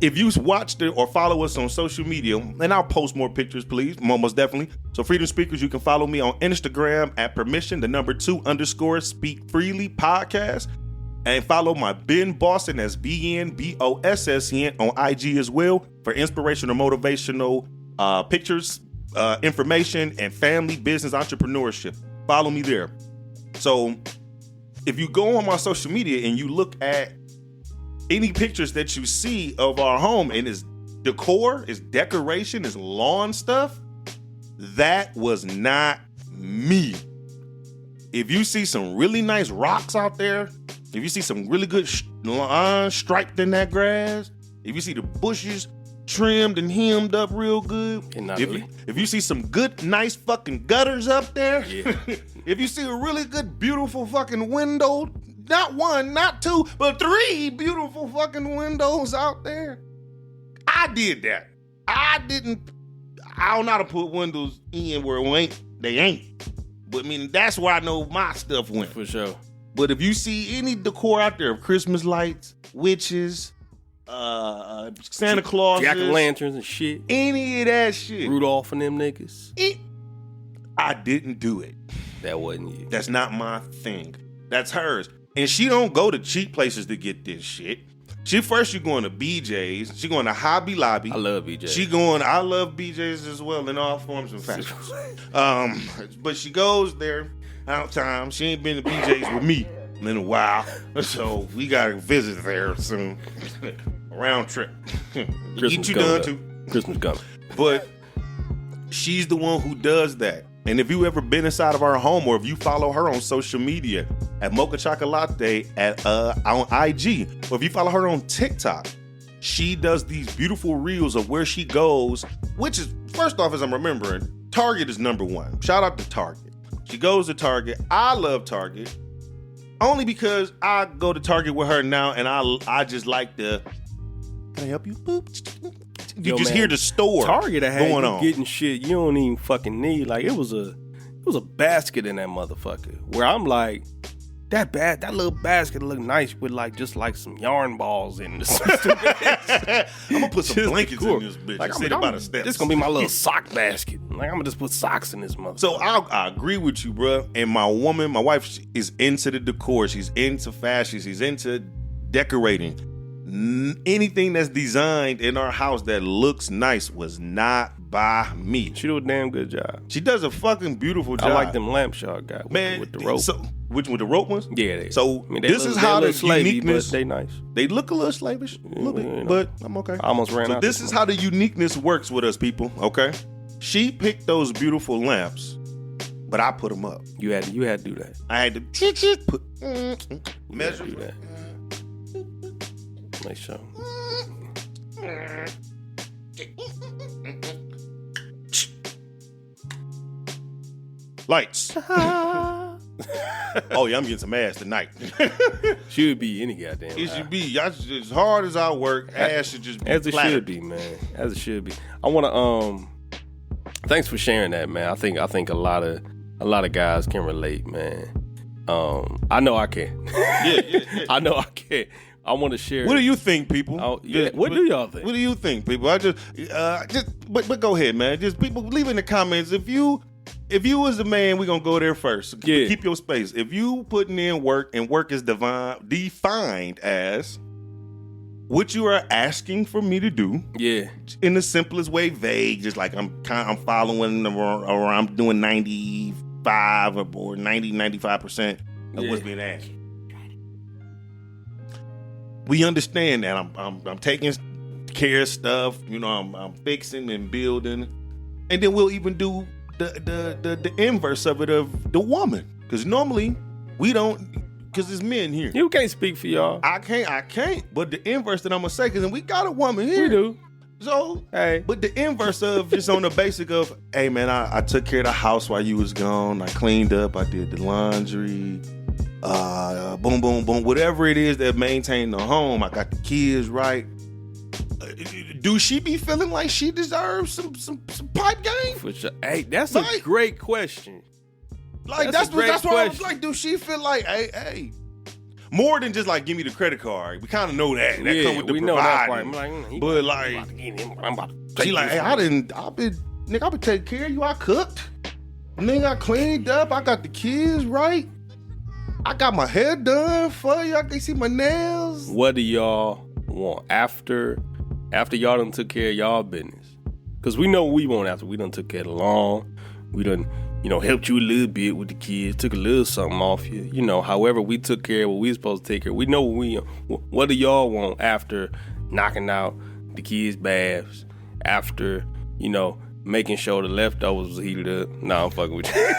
if you watched it or follow us on social media, and I'll post more pictures, please, most definitely. So Freedom Speakers, you can follow me on Instagram at permission_2_speak freely podcast. And follow my Ben Boston, that's BNBOSSN on IG as well for inspirational, motivational pictures, information, and family, business, entrepreneurship. Follow me there. So if you go on my social media and you look at any pictures that you see of our home and it's decor, it's decoration, it's lawn stuff, that was not me. If you see some really nice rocks out there, if you see some really good lines striped in that grass, if you see the bushes trimmed and hemmed up real good, if you see some good, nice fucking gutters up there, if you see a really good, beautiful fucking window, not one, not two, but 3 beautiful fucking windows out there, I did that. I don't know how to put windows in where they ain't. But I mean, that's where I know my stuff went. For sure. But if you see any decor out there of Christmas lights, witches, Santa Claus, jack-o'-lanterns and shit, any of that shit, Rudolph and them niggas, I didn't do it. That wasn't you. That's not my thing. That's hers. And she don't go to cheap places to get this shit. She going to BJ's. She going to Hobby Lobby. I love BJ's. I love BJ's as well in all forms and fashions. But she goes there out time. She ain't been to BJ's with me in a while. So we got to visit there soon. A round trip. Get you done too. Christmas coming. But she's the one who does that. And if you ever been inside of our home or if you follow her on social media at Mocha Chocolate on IG, or if you follow her on TikTok, she does these beautiful reels of where she goes, which is, first off, as I'm remembering, Target is number 1. Shout out to Target. She goes to Target. I love Target only because I go to Target with her now and I just like the, can I help you? Boop. You just hear the store Target had going you on. getting shit you don't even fucking need. Like it was a basket in that motherfucker. Where I'm like, that little basket look nice with just like some yarn balls in it. I'm gonna put some blankets in this bitch. Like, Sit by the steps. This gonna be my little sock basket. Like I'm gonna just put socks in this motherfucker. So I agree with you, bro. And my wife is into the decor. She's into fashion. She's into decorating. Anything that's designed in our house that looks nice was not by me. She do a damn good job. She does a fucking beautiful job. I like them lamp shot guys with the rope. So, with the rope ones? Yeah, they. So I mean, this is how the uniqueness. But they nice. They look a little slavish, a little bit, you know. but I'm okay. I almost ran out. This is how the uniqueness works with us, people. Okay, she picked those beautiful lamps, but I put them up. You had to do that. I had to put measure do that. Make sure. Lights. Oh yeah, I'm getting some ass tonight. Should be any goddamn. It should be. As hard as I work, ass should just be as it flattered. should be, man. As it should be. I want to Thanks for sharing that, man. I think a lot of guys can relate, man. I know I can. Yeah. I know I can. I want to share. What do you think, people? What do y'all think? What do you think, people? But go ahead, man. Just people leave in the comments. If you was a man, we're gonna go there first. Yeah. Keep your space. If you putting in work and work is defined as what you are asking for me to do. Yeah. In the simplest way, vague, just like I'm following or I'm doing 95 or 90, 95% of what's being asked. We understand that I'm taking care of stuff, I'm fixing and building, and then we'll even do the inverse of it of the woman, because normally we don't, because there's men here. You can't speak for y'all. I can't. But the inverse that I'm gonna say, because we got a woman here. We do. So, hey. But the inverse of just on the basic of, hey man, I took care of the house while you was gone. I cleaned up. I did the laundry. Boom, boom, boom. Whatever it is that maintain the home. I got the kids right. Do she be feeling like she deserves some pipe game? For sure. Hey, that's a great question. Like that's why I was like, do she feel like, hey, more than just like give me the credit card? We kind of know that. That come with the providing. But like, she like, hey, I've been taking care of you. I cooked. Nigga, I cleaned up. I got the kids right. I got my hair done for you. I can see my nails. What do y'all want after y'all done took care of y'all business? Because we know what we want after we done took care of the lawn. We done, helped you a little bit with the kids, took a little something off you. However we took care of what we supposed to take care of. We know what do y'all want after knocking out the kids' baths, after, making sure the leftovers was heated up. No, I'm fucking with you.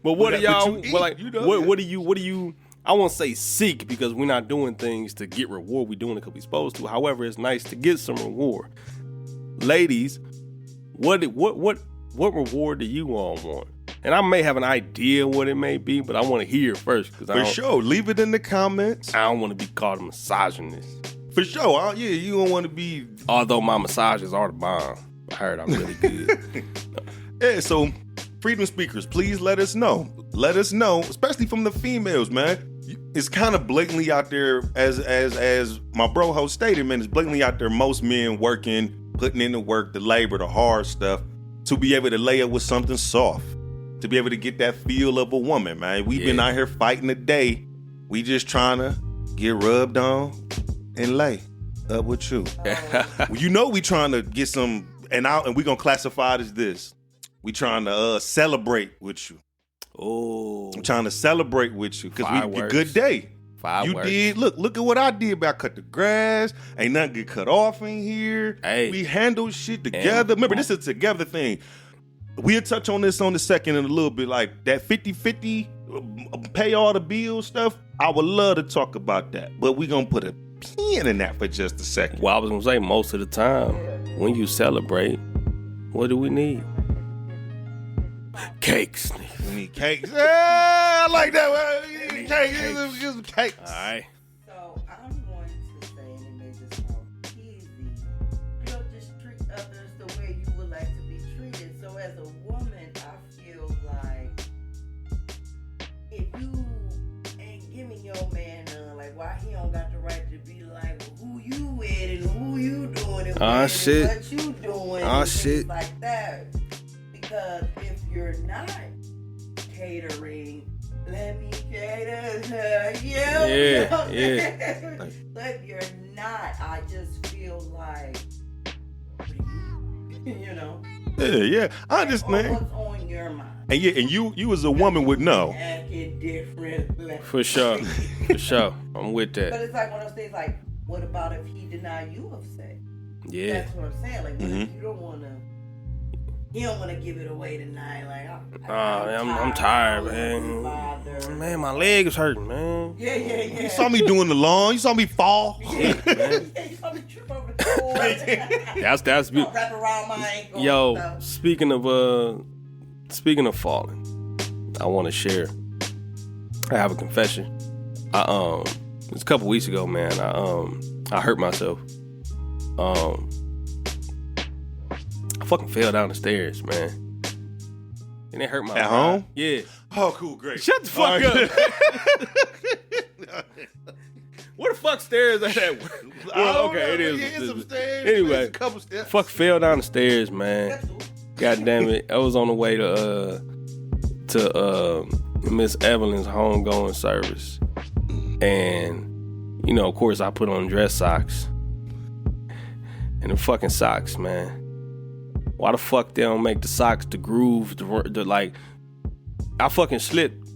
But what do y'all, what do you, I won't say seek, because we're not doing things to get reward. We're doing it because we're supposed to. However, it's nice to get some reward. Ladies, what reward do you all want? And I may have an idea what it may be, but I want to hear it first. For sure. Leave it in the comments. I don't want to be called a misogynist. For sure. You don't want to be. Although my massages are the bomb. I heard I'm really good. Yeah, so freedom speakers, please let us know. Let us know, especially from the females, man. It's kind of blatantly out there, as my bro host stated, man, it's blatantly out there, most men working, putting in the work, the labor, the hard stuff, to be able to lay up with something soft, to be able to get that feel of a woman, man. We've been out here fighting the day. We just trying to get rubbed on and lay up with you. We trying to get some, and we gonna classify it as this. We trying to celebrate with you. Oh, I'm trying to celebrate with you because we a good day. Fireworks. You did. Look at what I did. About cut the grass. Ain't nothing get cut off in here. Hey. We handle shit together. Remember, this is a together thing. We'll touch on this on the second in a little bit. Like that 50-50, pay all the bills stuff. I would love to talk about that. But we going to put a pin in that for just a second. Well, I was going to say, most of the time, when you celebrate, what do we need? Cakes. We need cakes. Yeah, I like that. Cakes. Give some cakes. All right. So I'm going to say, and it may just sound easy, just treat others the way you would like to be treated. So as a woman, I feel like if you ain't giving your man none, like why he don't got the right to be like, well, who you with and who you doing and what you doing and things like that. Because if you're not catering, let me cater to you. Yeah. So if you're not, I just feel like, Yeah. I understand. What's on your mind? And you as a woman would know. Acting different. For sure. I'm with that. But it's like one of those things like, what about if he deny you of sex? Yeah. That's what I'm saying. Like, what if you don't want to? He don't want to give it away tonight. Like, I'm tired, man. Man, my leg is hurting, man. Yeah. You saw me doing the lawn. You saw me fall. Yeah, you saw me trip over the floor. That's beautiful. Wrap around my ankle. Yo, speaking of falling, I want to share. I have a confession. It's a couple weeks ago, man. I hurt myself. I fucking fell down the stairs, man. And it hurt my At home? Yeah. Oh, cool, great. Shut the fuck up. Where the fuck stairs at that? Well, okay, it is. It's some stairs. Anyway, It's a couple steps. fuck fell down the stairs, man. God damn it. I was on the way to Miss Evelyn's homegoing service. And, you know, of course, I put on dress socks. And the fucking socks, man. Why the fuck they don't make the socks, the grooves, the like, I fucking slipped.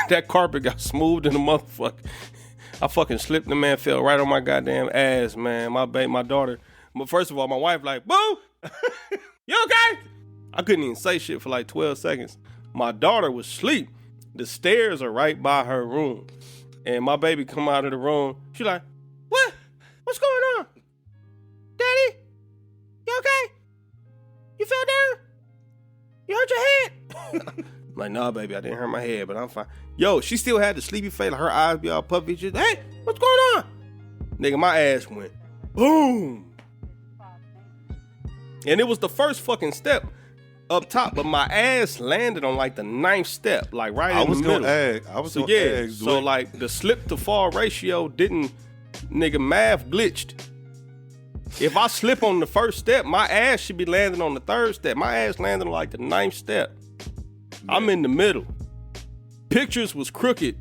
That carpet got smooth in the motherfucker. I fucking slipped, the man fell right on my goddamn ass, man. My daughter. But first of all, my wife like, boo, you okay? I couldn't even say shit for like 12 seconds. My daughter was asleep. The stairs are right by her room. And my baby come out of the room. She like, what? What's going on? Daddy? You okay? You fell down? You hurt your head? I'm like, nah, baby, I didn't hurt my head, but I'm fine. Yo, she still had the sleepy face, like her eyes be all puffy. Just, hey, what's going on? Nigga, my ass went boom. And it was the first fucking step up top, but my ass landed on like the 9th step, like right in the middle. I was gonna ask. So like the slip to fall ratio didn't, nigga, math glitched. If I slip on the first step, my ass should be landing on the 3rd step. My ass landed on like the 9th step. Yeah. I'm in the middle. Pictures was crooked.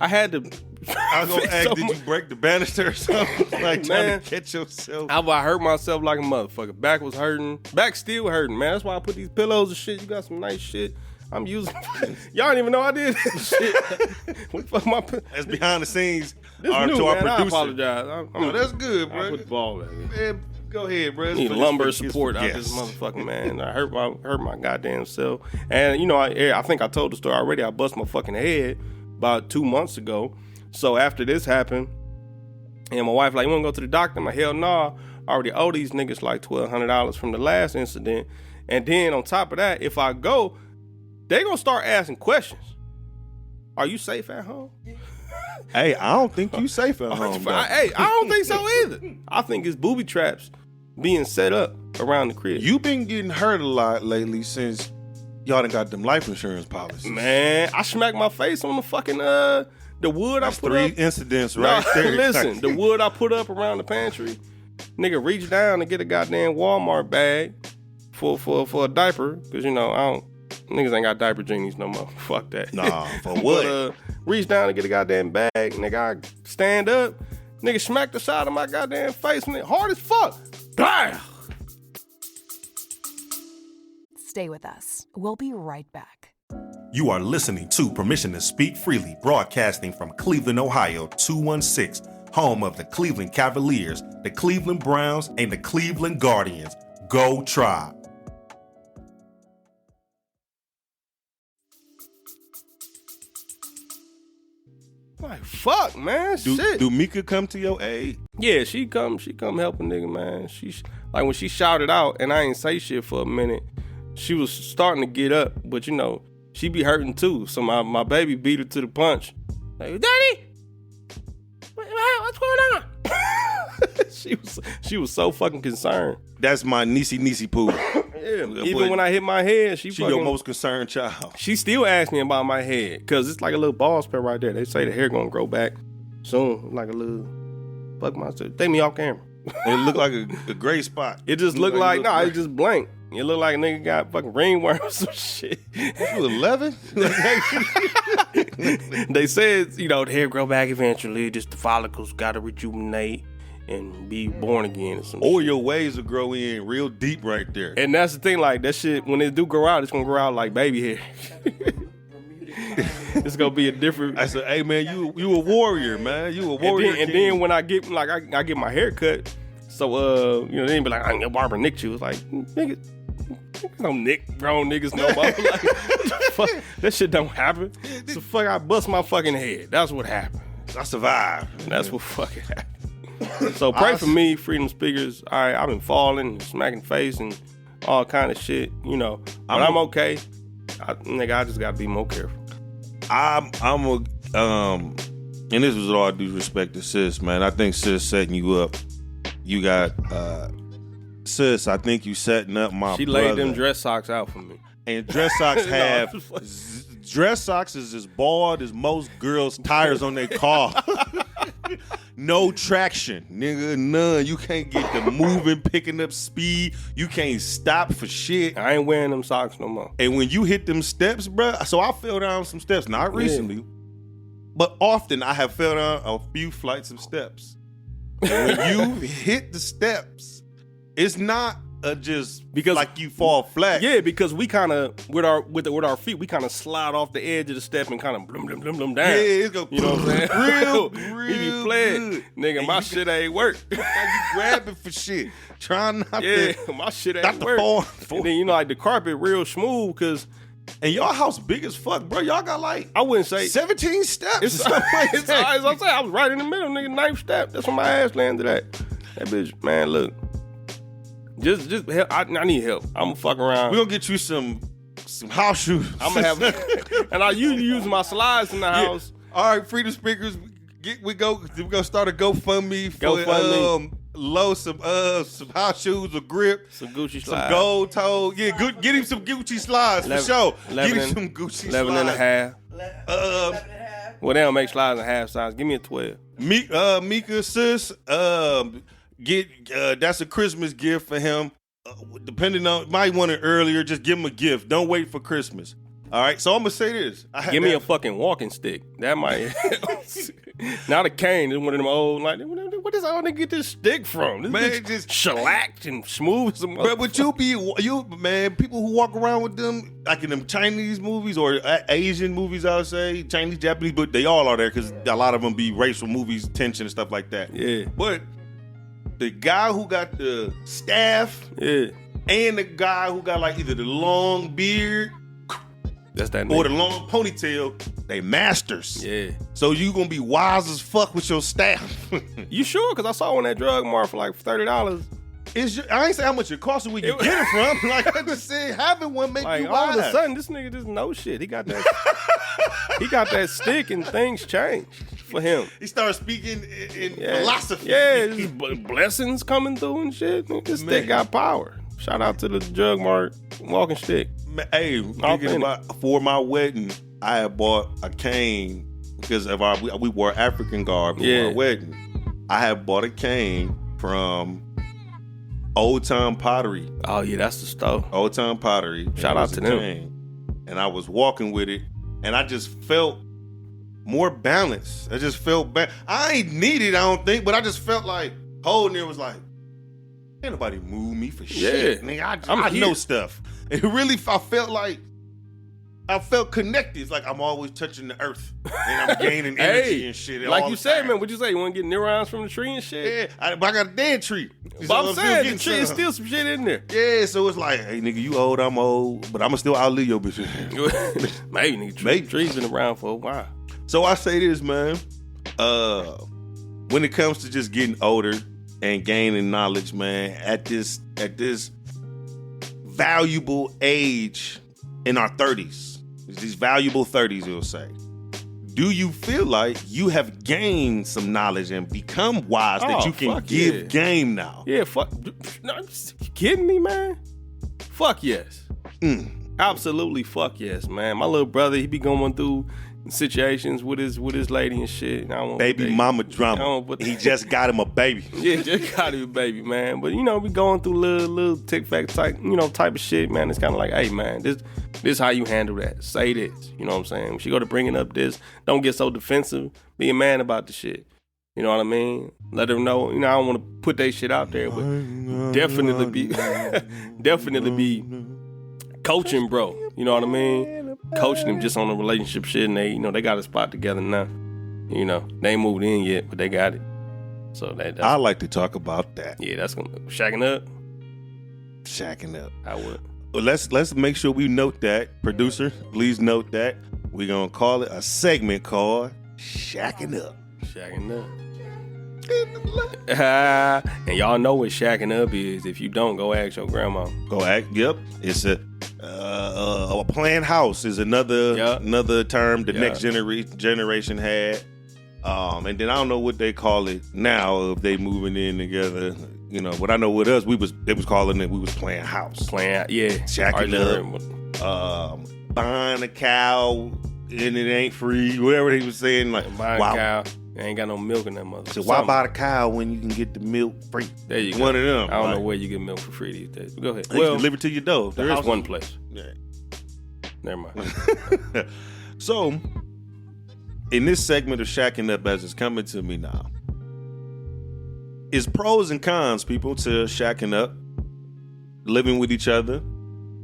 I had to. I was gonna ask, did you break the banister or something? Like trying to catch yourself. I hurt myself like a motherfucker. Back was hurting. Back still hurting, man. That's why I put these pillows and shit. You got some nice shit. I'm using. Y'all don't even know I did that shit. What the fuck That's behind the scenes. This Our new, producer. I apologize. No, that's good, bro. I put the ball back. Man, go ahead, bro. Need lumbar support out this motherfucking man. I hurt my goddamn self. And you know, I think I told the story already. I bust my fucking head about 2 months ago. So after this happened, and my wife like, you wanna go to the doctor? I'm like, hell no. I already owe these niggas like $1,200 from the last incident. And then on top of that, if I go, they gonna start asking questions. Are you safe at home? Hey, I don't think you safe at home. Hey, I don't think so either. I think it's booby traps being set up around the crib. You been getting hurt a lot lately since y'all done got them life insurance policies. Man, I smacked my face on the fucking the wood. That's I put 3 up. incidents right there. Listen, the wood I put up around the pantry, nigga reached down to get a goddamn Walmart bag for a diaper, because you know niggas ain't got diaper genies no more. Fuck that. Nah, for what? But, reached down to get a goddamn bag, nigga. I stand up, nigga smacked the side of my goddamn face, and it hard as fuck. Blah! Stay with us. We'll be right back. You are listening to Permission to Speak Freely, broadcasting from Cleveland, Ohio, 216, home of the Cleveland Cavaliers, the Cleveland Browns, and the Cleveland Guardians. Go Tribe! Like, fuck, man. Shit. Do Mika come to your aid? Yeah, she come help a nigga, man. She like when she shouted out and I ain't say shit for a minute, she was starting to get up, but you know, she be hurting too. So my baby beat her to the punch. Like, Daddy, what's going on? she was so fucking concerned. That's my niecey poo. Yeah, even when I hit my head, she your most concerned child. She still asks me about my head, because it's like a little bald spot right there. They say the hair gonna grow back soon, like a little fuck myself. Take me off camera. It looked like a gray spot. It just looked like it just blank. It looked like a nigga got fucking ringworm or some shit. You 11? They said, you know, the hair grow back eventually. Just the follicles gotta rejuvenate and be born again or some or shit. Your waves will grow in real deep right there. And that's the thing, like that shit, when it do grow out, it's gonna grow out like baby hair. It's gonna be a different. I said, hey man, you a warrior, man. You a warrior. And then when I get I get my hair cut, so you know, they ain't be like, your barber nicked you. It's like, nigga, no nick grown niggas no more. Like, fuck, that shit don't happen. So fuck, I bust my fucking head. That's what happened. I survived. That's what fucking happened. So pray for me, freedom speakers. All right, I've been falling, smacking face, and all kind of shit, you know. But I'm okay. I just gotta be more careful. And this was all due respect to sis, man. I think sis setting you up. You got sis, I think you setting up my She brother. laid them dress socks out for me. And dress socks have dress socks is as bald as most girls' tires on their car. No traction, nigga, none. You can't get the moving, picking up speed. You can't stop for shit. I ain't wearing them socks no more. And when you hit them steps, bruh, so I fell down some steps, not recently, but often I have fell down a few flights of steps. And when you hit the steps, it's not just because like you fall flat. Yeah, because we kind of with our feet, we kind of slide off the edge of the step and kind of blum blum blum blum down. Yeah, it's go. You know what I'm saying? Real We be playing, good. nigga. And My you shit ain't work. You grabbing for shit, trying not Yeah, to. my shit Not ain't to work. fall. And then like the carpet real smooth because And y'all house big as fuck, bro. Y'all got like I wouldn't say 17 steps. it's. Something like It's that. as I'm saying. I was right in the middle, nigga. Ninth step. That's where my ass landed at. That bitch, man. Look, just help. I need help. I'm gonna fuck around. We gonna get you some house shoes. I'm gonna have, and I usually use my slides in the house. All right, Freedom Speakers. We gonna start a GoFundMe for GoFundMe. low some house shoes, a grip, Some Gucci some slides. gold toe. Yeah, good. Get him some Gucci slides for sure. Get him some Gucci 11 slides. and a half. 11 and a half. Well, they don't make slides in half size. Give me a 12. Mika, sis, get that's a Christmas gift for him. Depending on, might want it earlier. Just give him a gift. Don't wait for Christmas. All right. So I'm gonna say this. Give me a fucking walking stick. That might help. Not a cane. It's one of them old, like, what is all they get this stick from? This Man, bitch just- shellacked and smooth as a But would you man, people who walk around with them, like in them Chinese movies or Asian movies, I would say, Chinese, Japanese, but they all are there because a lot of them be racial movies, tension and stuff like that. Yeah. But the guy who got the staff Yeah. and the guy who got like either the long beard That's that or the nigga. long ponytail, they masters. Yeah. So you gonna be wise as fuck with your staff. You sure? Because I saw one at Drug Mart for like $30. I ain't say how much it costs and we can get it from. Like I just said, having one make Like, you all wise. of a sudden, this nigga just know shit. He got that. He got that stick and things changed for him. He started speaking in philosophy. Yeah, just blessings coming through and shit. This Man. stick got power. Shout out to the Drug Mart walking stick. Man, hey, thinking about for my wedding, I had bought a cane because of we wore African garb for Yeah. our wedding. I had bought a cane from Old Time Pottery. Oh yeah, that's the stuff. Old Time Pottery. Shout It out was to a them. cane. And I was walking with it, and I just felt more balanced. I just felt I ain't need it, I don't think, but I just felt like holding it was like, ain't nobody move me for shit. Yeah. Nigga, I'm I here. know stuff. It really, I felt like, I felt connected. It's like I'm always touching the earth, and I'm gaining energy Hey, and shit. like all you the said, time. man. What you say? You want to get neurons from the tree and shit? Yeah, but I got a damn tree. But So I'm still saying the getting tree is some. still some shit in there. Yeah, so it's like, hey, nigga, you old, I'm old, but I'ma still outlive your bitch. Maybe nigga, Maybe. trees been around for a while. So I say this, man. When it comes to just getting older and gaining knowledge, man, at this valuable age in our 30s, these valuable 30s, you'll say, do you feel like you have gained some knowledge and become wise that Oh, you can fuck give yeah. game now? Yeah, fuck. No, you kidding me, man? Fuck yes. Absolutely fuck yes, man. My little brother, he be going through situations with his lady and shit. I don't want Baby mama drama. I don't put- He just got him a baby. Yeah, just got it, baby, man. But we going through little tick fact type, type of shit, man. It's kind of like, hey, man, this how you handle that. Say this, you know what I'm saying? When she go to bringing up this, don't get so defensive. Be a man about the shit. You know what I mean? Let her know. I don't want to put that shit out there, but definitely be coaching, bro. You know what I mean? Coaching them just on the relationship shit, and they got a spot together now. They ain't moved in yet, but they got it. So that's I like to talk about that. yeah, that's gonna shacking up. Shacking up. I would. Well, let's make sure we note that. Producer, please note that. We're going to call it a segment called Shacking Up. Shacking up. And y'all know what shacking up is. If you don't, go ask your grandma. Go act. Yep. It's a planned house is another term the Yeah. next generation had. And then I don't know what they call it now if they moving in together. You know, but I know with us, we was playing house. Shacking up, buying a cow and it ain't free, whatever he was saying. Like, buying a cow, ain't got no milk in that mother. So why buy the cow when you can get the milk free? There you go. One of them. I don't know where you get milk for free these days. Go ahead. Well, deliver to your door. There is one place. Yeah. Never mind. So, in this segment of Shacking Up, as it's coming to me now, is pros and cons, people, to shacking up, living with each other.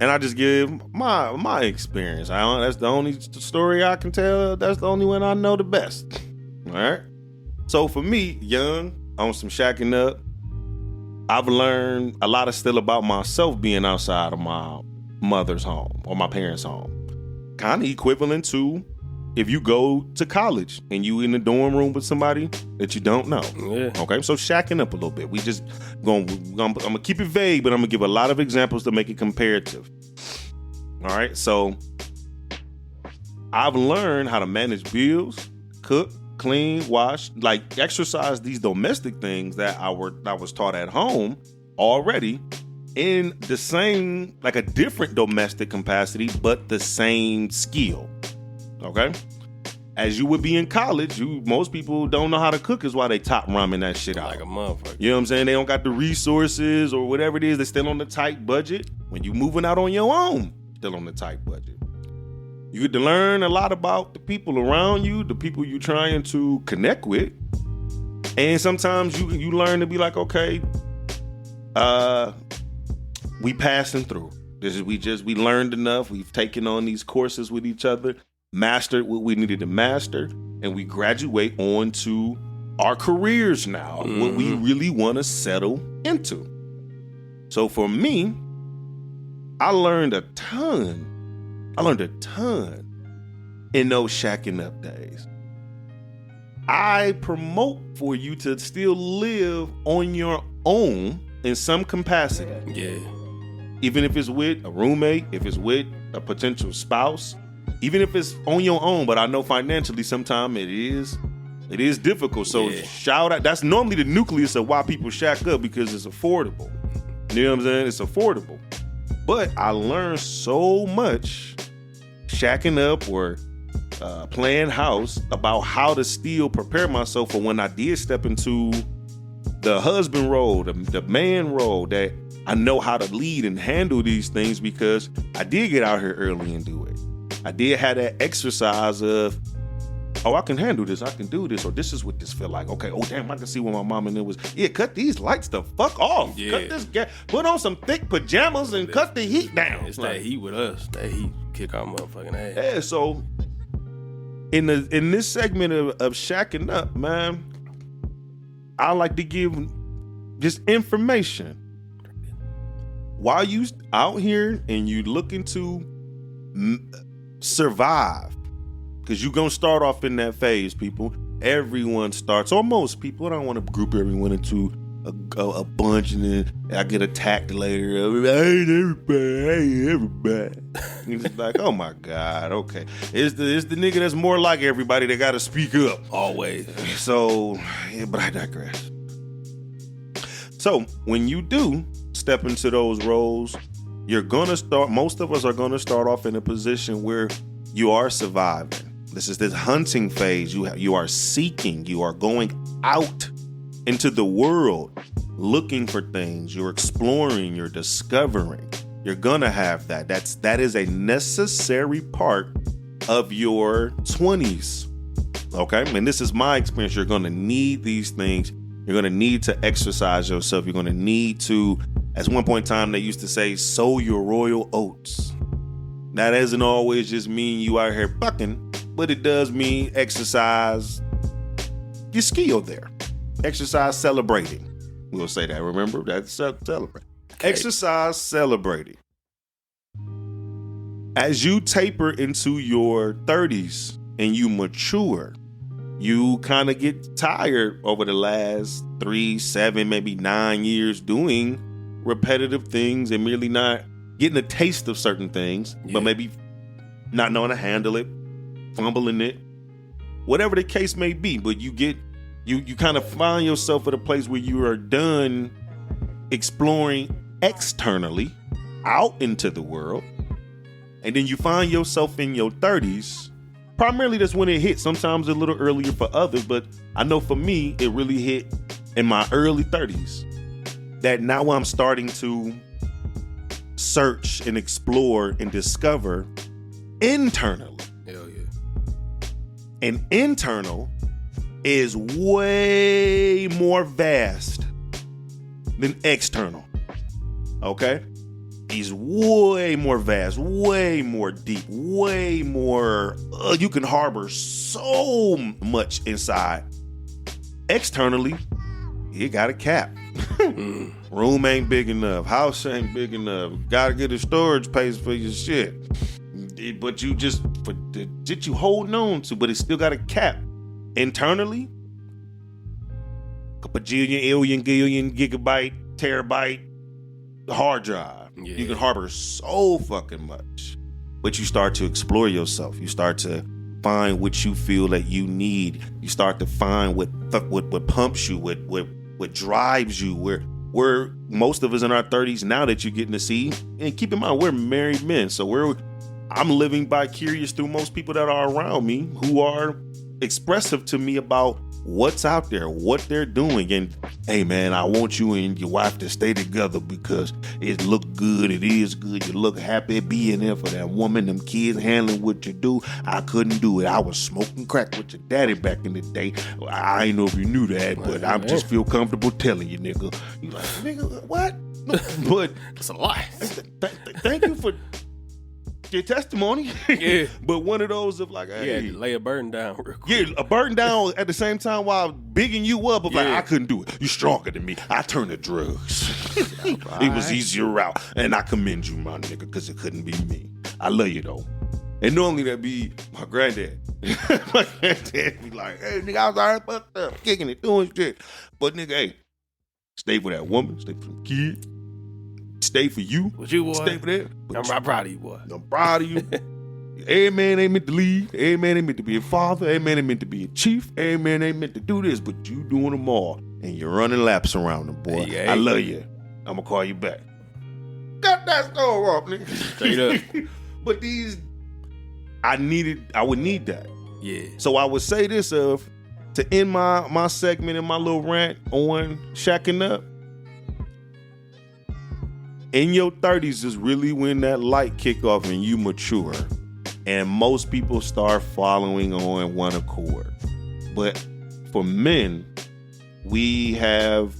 And I just give my experience. That's the only story I can tell. That's the only one I know the best. All right. So for me, young, on some shacking up, I've learned a lot of still about myself being outside of my mother's home or my parents' home. Kind of equivalent to if you go to college and you in the dorm room with somebody that you don't know. Yeah. Okay, so shacking up a little bit. I'm gonna keep it vague, but I'm gonna give a lot of examples to make it comparative. All right, so I've learned how to manage bills, cook, clean, wash, like exercise these domestic things that I was taught at home already in the same, like a different domestic capacity, but the same skill. Okay, as you would be in college, most people don't know how to cook is why they top ramen that shit out like a motherfucker. You know what I'm saying? They don't got the resources or whatever it is. They're still on the tight budget. When you moving out on your own, still on the tight budget. You get to learn a lot about the people around you, the people you're trying to connect with, and sometimes you learn to be like, okay, we passing through. We learned enough. We've taken on these courses with each other, mastered what we needed to master, and we graduate on to our careers now, what we really want to settle into. So for me, I learned a ton in those shacking up days. I promote for you to still live on your own in some capacity. Yeah. Even if it's with a roommate, if it's with a potential spouse, even if it's on your own, but I know financially sometimes it is difficult. So shout out. That's normally the nucleus of why people shack up, because it's affordable. You know what I'm saying? It's affordable. But I learned so much shacking up or playing house about how to still prepare myself for when I did step into the husband role, the man role, that I know how to lead and handle these things, because I did get out here early and do it. I did have that exercise of, oh, I can handle this, I can do this, or this is what this feel like. Okay, oh damn, I can see what my mom and it was. Yeah, cut these lights the fuck off. Yeah. Cut this gas. Put on some thick pajamas and cut the heat down. It's that heat with us. That heat kick our motherfucking ass. Yeah, so in this segment of shacking up, man, I like to give just information. While you out here and you looking to survive, because you're going to start off in that phase, people. Everyone starts, or most people. I don't want to group everyone into a bunch and then I get attacked later. I ain't everybody. It's just like, oh my God, okay. It's the nigga that's more like everybody that got to speak up. Always. So, yeah, but I digress. So, when you do step into those roles, most of us are going to start off in a position where you are surviving. This is this hunting phase. You are seeking. You are going out into the world, looking for things. You're exploring. You're discovering. You're gonna have that. That is a necessary part of your 20s. Okay, and this is my experience. You're gonna need these things. You're gonna need to exercise yourself. You're gonna need to, at one point in time, they used to say, sow your royal oats. That doesn't always just mean you out here bucking, but it does mean exercise your skill there. Exercise celebrating. We'll say that. Remember, that's celebrate. Okay. Exercise celebrating. As you taper into your 30s and you mature, you kind of get tired over the last 3, 7, maybe 9 years doing repetitive things and merely not getting a taste of certain things, but maybe not knowing to handle it, fumbling it, whatever the case may be. But you kind of find yourself at a place where you are done exploring externally out into the world. And then you find yourself in your 30s. Primarily that's when it hit. Sometimes a little earlier for others, but I know for me, it really hit in my early 30s. That now I'm starting to search and explore and discover internally. Hell yeah. And internal is way more vast than external. Okay? He's way more vast, way more deep, way more. You can harbor so much inside. Externally, you got a cap. Room ain't big enough. House ain't big enough. Gotta get a storage space for your shit. But you just, for the shit you holding on to, but it still got a cap. Internally, a bajillion, alien, gillion, gigabyte, terabyte hard drive. Yeah. You can harbor so fucking much. But you start to explore yourself. You start to find what you feel that you need. You start to find what pumps you, what drives you. We're most of us in our 30s now that you're getting to see. And keep in mind, we're married men. So I'm living vicarious through most people that are around me who are expressive to me about what's out there, what they're doing. And hey man, I want you and your wife to stay together because it look good, it is good, you look happy being there for that woman, them kids handling what you do. I couldn't do it. I was smoking crack with your daddy back in the day. I ain't know if you knew that, but I just feel comfortable telling you, nigga. You like, nigga, what? But It's a lie. Thank you for your testimony. Yeah. But one of those of like, hey, Yeah, lay a burden down real quick. yeah, a burden down at the same time while bigging you up of like, Yeah. I couldn't do it. You're stronger than me. I turned to drugs. It was easier route. And I commend you, my nigga, because it couldn't be me. I love you though. And normally that'd be my granddad. My granddad be like, hey, nigga, I was already fucked up, kicking it, doing shit. But nigga, hey, stay for that woman, stay for them kids, stay for you. What you, boy? Stay for that. I'm proud of you, boy. I'm proud of you. Every man ain't meant to lead. Every man ain't meant to be a father. Every man ain't meant to be a chief. Every man ain't meant to do this, but you doing them all. And you're running laps around them, boy. Hey, hey. I love you. I'm going to call you back. Got that score up, nigga. Straight up. But I would need that. Yeah. So I would say this to end my segment and my little rant on shacking up. In your 30s is really when that light kick off and you mature. And most people start following on one accord. But for men, we have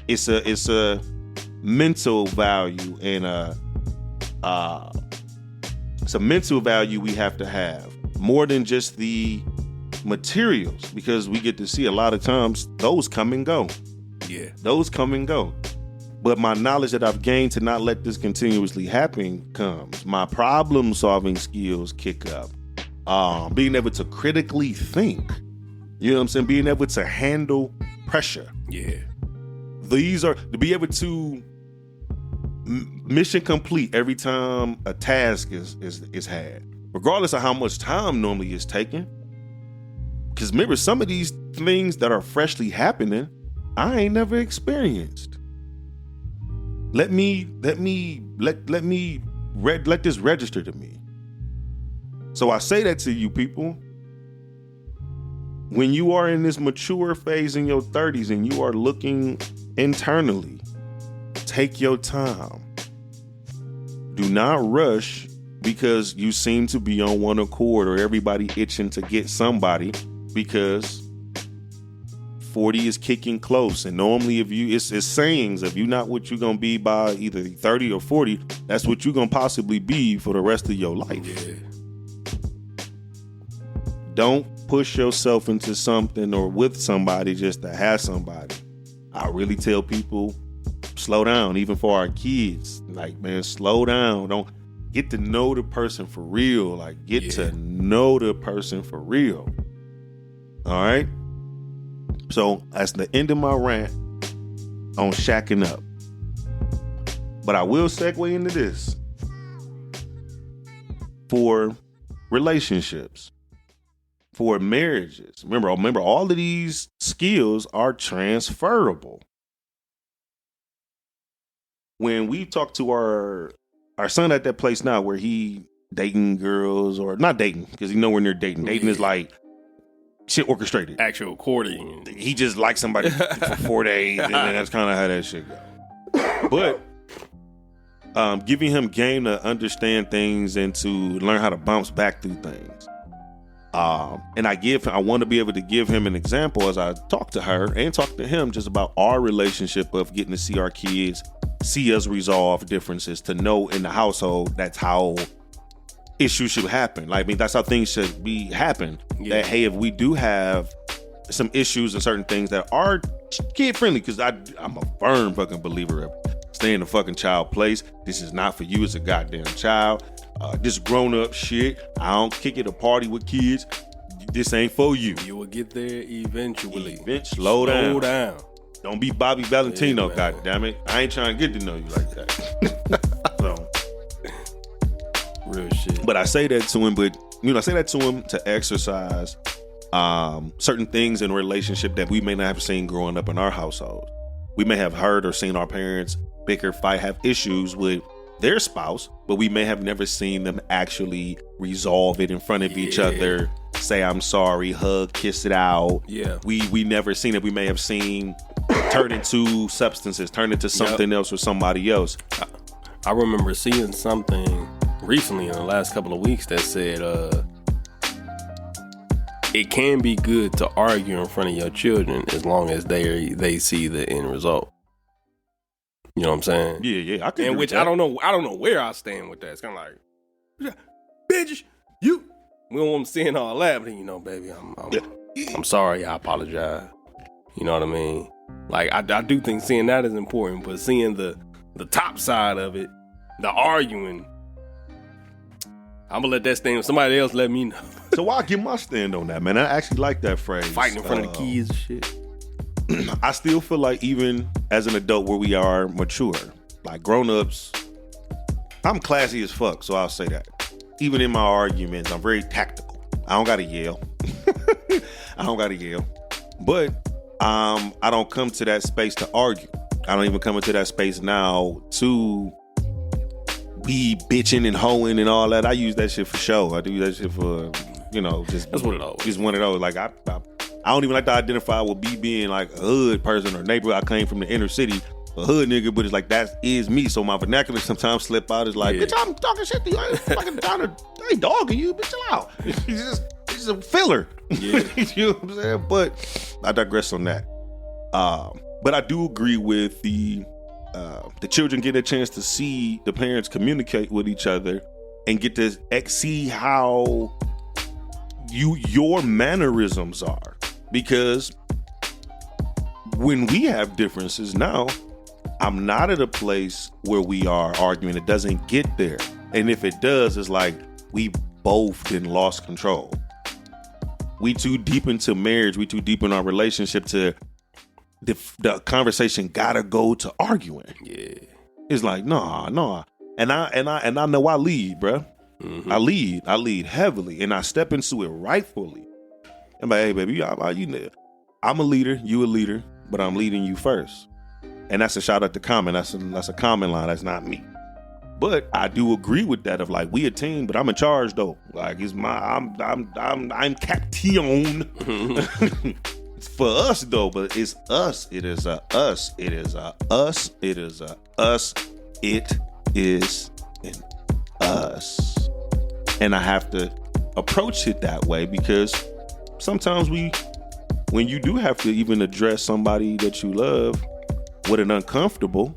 it's a mental value and it's a mental value we have to have more than just the materials, because we get to see a lot of times those come and go. Yeah. Those come and go. But my knowledge that I've gained to not let this continuously happen comes. My problem solving skills kick up. Being able to critically think. You know what I'm saying? Being able to handle pressure. Yeah. These are to be able to mission complete every time a task is had, regardless of how much time normally is taken. Because remember, some of these things that are freshly happening, I ain't never experienced. Let this register to me. So I say that to you people. When you are in this mature phase in your 30s and you are looking internally, take your time. Do not rush because you seem to be on one accord or everybody itching to get somebody, because 40 is kicking close. And normally it's sayings, if you're not what you're going to be by either 30 or 40, that's what you're going to possibly be for the rest of your life. Yeah. Don't push yourself into something or with somebody just to have somebody. I really tell people, slow down, even for our kids. Like, man, slow down. Don't get to know the person for real. Like, get to know the person for real. All right? So that's the end of my rant on shacking up. But I will segue into this. For relationships, for marriages. Remember, all of these skills are transferable. when we talk to our son at that place now where he dating girls, or not dating, because he's nowhere near dating. Dating is like shit orchestrated. Actual courting. He just likes somebody for 4 days, and then that's kind of how that shit goes. But giving him game to understand things and to learn how to bounce back through things. And I want to be able to give him an example as I talk to her and talk to him just about our relationship of getting to see our kids, see us resolve differences, to know in the household that's how issues should happen. Like, I mean, that's how things should happen. Yeah. That, hey, if we do have some issues and certain things that are kid friendly, because I'm a firm fucking believer of stay in the fucking child place. This is not for you as a goddamn child. This grown up shit, I don't kick it a party with kids. This ain't for you. You will get there eventually. Slow down. Don't be Bobby Valentino, goddammit. I ain't trying to get to know you like that. So, real shit. But I say that to him, to exercise certain things in a relationship that we may not have seen growing up in our household. We may have heard or seen our parents bicker, fight, have issues with their spouse, but we may have never seen them actually resolve it in front of each other, say I'm sorry, hug, kiss it out. Yeah. We never seen it. We may have seen turn into substances, turn into something else or somebody else. I remember seeing something recently in the last couple of weeks that said it can be good to argue in front of your children as long as they see the end result. You know what I'm saying? Yeah. I can. And which I don't know where I stand with that. It's kind of like, bitches, we don't want them seeing all that, but baby, I'm sorry, I apologize. You know what I mean? Like, I do think seeing that is important, but seeing the top side of it, the arguing, I'm gonna let that stand. Somebody else let me know. So I'll get my stand on that, man. I actually like that phrase. Fighting in front of the kids and shit. I still feel like even as an adult where we are mature, like grown-ups, I'm classy as fuck, so I'll say that. Even in my arguments, I'm very tactical. I don't gotta yell. But I don't come to that space to argue. I don't even come into that space now to be bitching and hoeing and all that. I use that shit for show. I do that shit for, just that's one of those. Just one of those. Like I don't even like to identify with me being like a hood person or neighbor. I came from the inner city, a hood nigga, but it's like that is me. So my vernacular sometimes slip out. It's like, bitch, I'm talking shit to you. I ain't fucking trying to, I ain't dogging you, bitch, chill out. It's just a filler. Yeah. You know what I'm saying? But I digress on that. But I do agree with the children get a chance to see the parents communicate with each other and get to see how your mannerisms are. Because when we have differences now, I'm not at a place where we are arguing. It doesn't get there. And if it does, it's like we both then lost control. We too deep into marriage. We too deep in our relationship to the conversation gotta go to arguing. Yeah. It's like, nah. And I know I lead, bruh. Mm-hmm. I lead heavily, and I step into it rightfully. I'm like, hey, baby, I'm a leader, you a leader, but I'm leading you first. And that's a shout out to Common. That's a Common line. That's not me. But I do agree with that of like, we a team, but I'm in charge though. Like I'm captain. It's for us though, but it's us. It is a us. It is a us. It is a us. It is an us. And I have to approach it that way because sometimes when you do have to even address somebody that you love with an uncomfortable,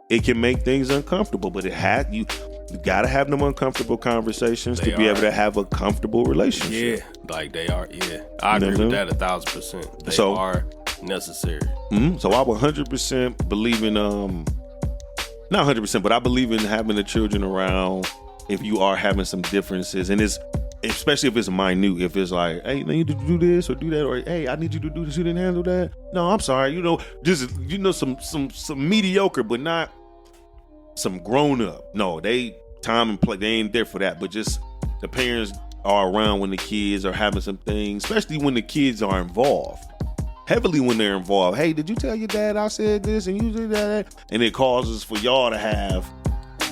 it can make things uncomfortable. But you gotta have them uncomfortable conversations to be able to have a comfortable relationship. Yeah, like they are. Yeah, I agree with that 1,000%. They are necessary. Mm-hmm. So I 100% believe in not 100%, but I believe in having the children around if you are having some differences, and it's especially if it's minute. If it's like, hey, I need you to do this or do that, or hey, I need you to do this, you didn't handle that. No, I'm sorry. Just some mediocre, but not some grown up. No, they time and play. They ain't there for that. But just the parents are around when the kids are having some things, especially when the kids are involved. heavily when they're involved. Hey, did you tell your dad I said this and you did that? And it causes for y'all to have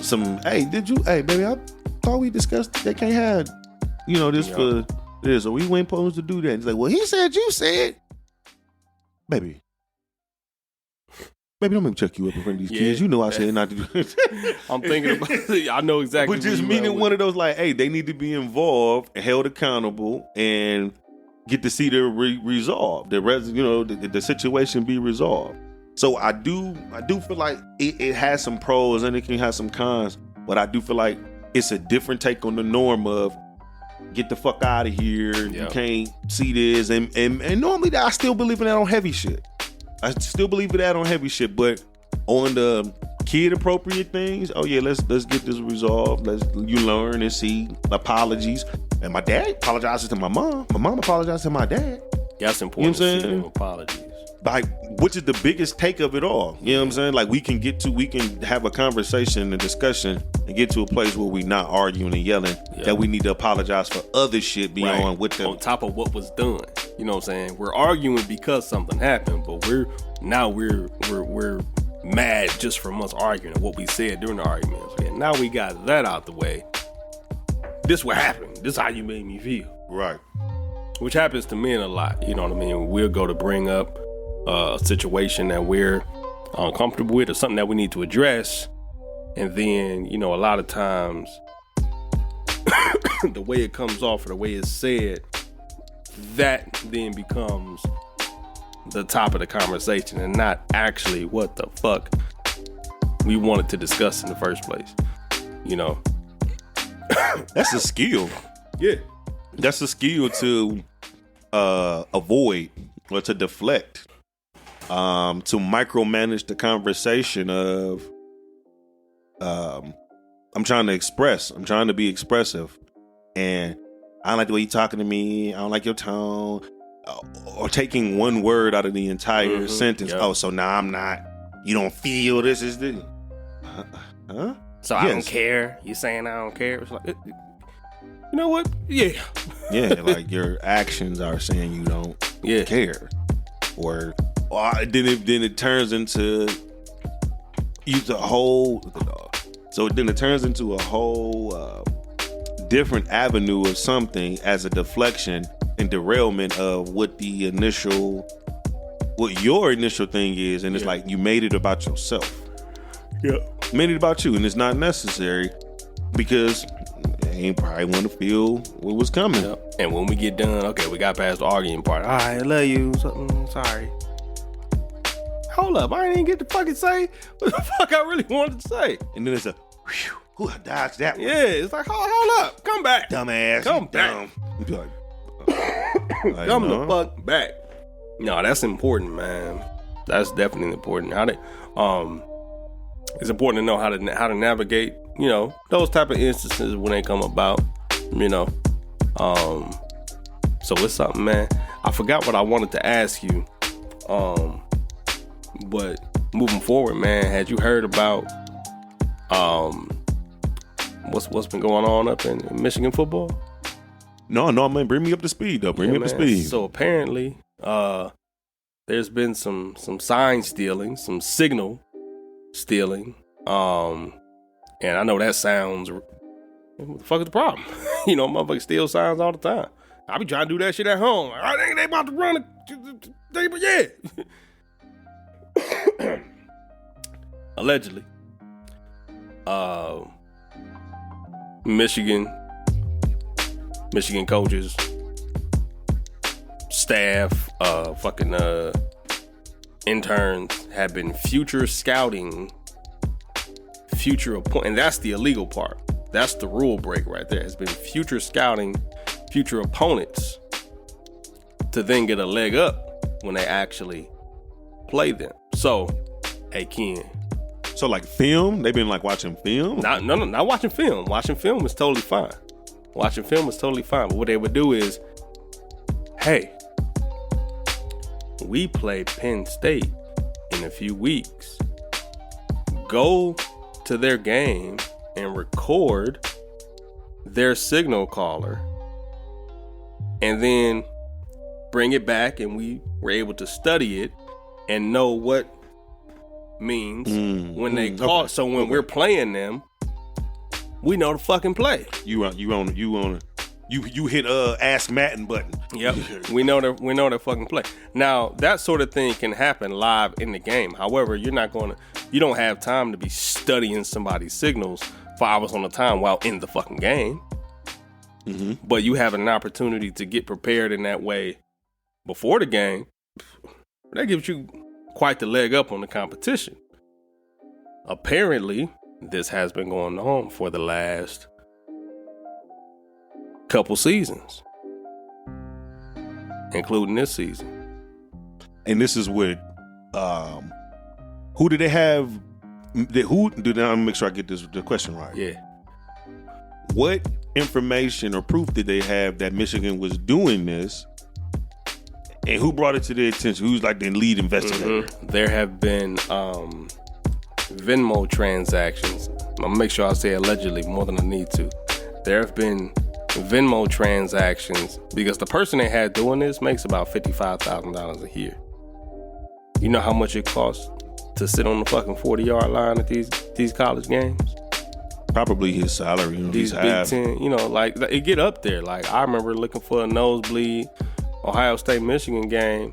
some, hey, baby, I thought we discussed they can't have, this for this, or we weren't supposed to do that. It's like, well, he said you said. Baby, don't make me check you up in front of these kids. You know I said not to do it. I'm thinking about it. I know exactly. But just meaning one of those like, hey, they need to be involved and held accountable and get to see the resolved, the situation be resolved. So I do feel like it has some pros and it can have some cons, but I do feel like it's a different take on the norm of get the fuck out of here. Yep. You can't see this, and normally I still believe in that on heavy shit. I still believe in that on heavy shit, but on the kid appropriate things, oh yeah, let's get this resolved. You learn and see apologies. And my dad apologizes to my mom. My mom apologizes to my dad. Yeah, that's important. You know what I'm saying? Apologies. Like, which is the biggest take of it all. You know what I'm saying? Like we can have a conversation and discussion and get to a place where we not arguing and yelling that we need to apologize for other shit beyond with them. On top of what was done. You know what I'm saying? We're arguing because something happened, but we're mad just from us arguing and what we said during the argument. So now we got that out the way. This what happened. This is how you made me feel. Right. Which happens to men a lot. You know what I mean? We'll go to bring up a situation that we're uncomfortable with or something that we need to address. And then, a lot of times the way it comes off or the way it's said, that then becomes the top of the conversation and not actually what the fuck we wanted to discuss in the first place. That's a skill. Yeah. That's a skill to avoid or to deflect, to micromanage the conversation of I'm trying to be expressive, and I don't like the way you're talking to me, I don't like your tone, or taking one word out of the entire sentence. Yep. Oh, so now I'm not, you don't feel this is the huh? So I don't care. You saying I don't care? It's like, you know what? Yeah. Yeah, like your actions are saying you don't care. Or then it turns into a whole different avenue of something as a deflection and derailment of what your initial thing is, and it's like you made it about yourself. Yeah. Made it about you, and it's not necessary because they ain't probably want to feel what was coming. Yep. And when we get done, okay, we got past the arguing part. All right, I love you. Something, sorry. Hold up, I ain't even get to fucking say what the fuck I really wanted to say. And then it's a, whew, I dodged that one. Yeah, it's like, hold up, come back. Dumbass. Come back. You be like, come the fuck back. No, that's important, man. That's definitely important. It's important to know how to navigate, those type of instances when they come about, So it's something, man. I forgot what I wanted to ask you. But moving forward, man, had you heard about what's been going on up in Michigan football? No, man. Bring me up to speed, though. Bring me up to speed. So apparently, there's been some sign stealing, some signal stealing, and I know that sounds. What the fuck is the problem? Motherfuckers steal signs all the time. I be trying to do that shit at home. I think they about to run yeah. Allegedly, Michigan coaches, staff, interns have been future scouting, and that's the illegal part. That's the rule break right there. It's been future scouting future opponents to then get a leg up when they actually play them. So, hey Ken. So like film? They've been like watching film? Not watching film. Watching film is totally fine. But what they would do is, hey, we play Penn State in a few weeks. Go to their game and record their signal caller, and then bring it back, and we were able to study it and know what means when they call. Okay. So when we're playing them, we know the fucking play. You hit Ask Madden button. Yep. we know the fucking play. Now that sort of thing can happen live in the game. However, you don't have time to be studying somebody's signals for hours on a time while in the fucking game. Mm-hmm. But you have an opportunity to get prepared in that way before the game. That gives you quite the leg up on the competition. Apparently, this has been going on for the last couple seasons, including this season. And this is what, who did they have? I'll make sure I get the question right. Yeah. What information or proof did they have that Michigan was doing this? And who brought it to their attention? Who's like the lead investigator? Mm-hmm. There have been Venmo transactions. I'm going to make sure I say allegedly more than I need to. There have been Venmo transactions because the person they had doing this makes about $55,000 a year. You know how much it costs to sit on the fucking 40-yard line at these college games? Probably his salary. These Big Ten, like it get up there. Like I remember looking for a nosebleed Ohio State Michigan game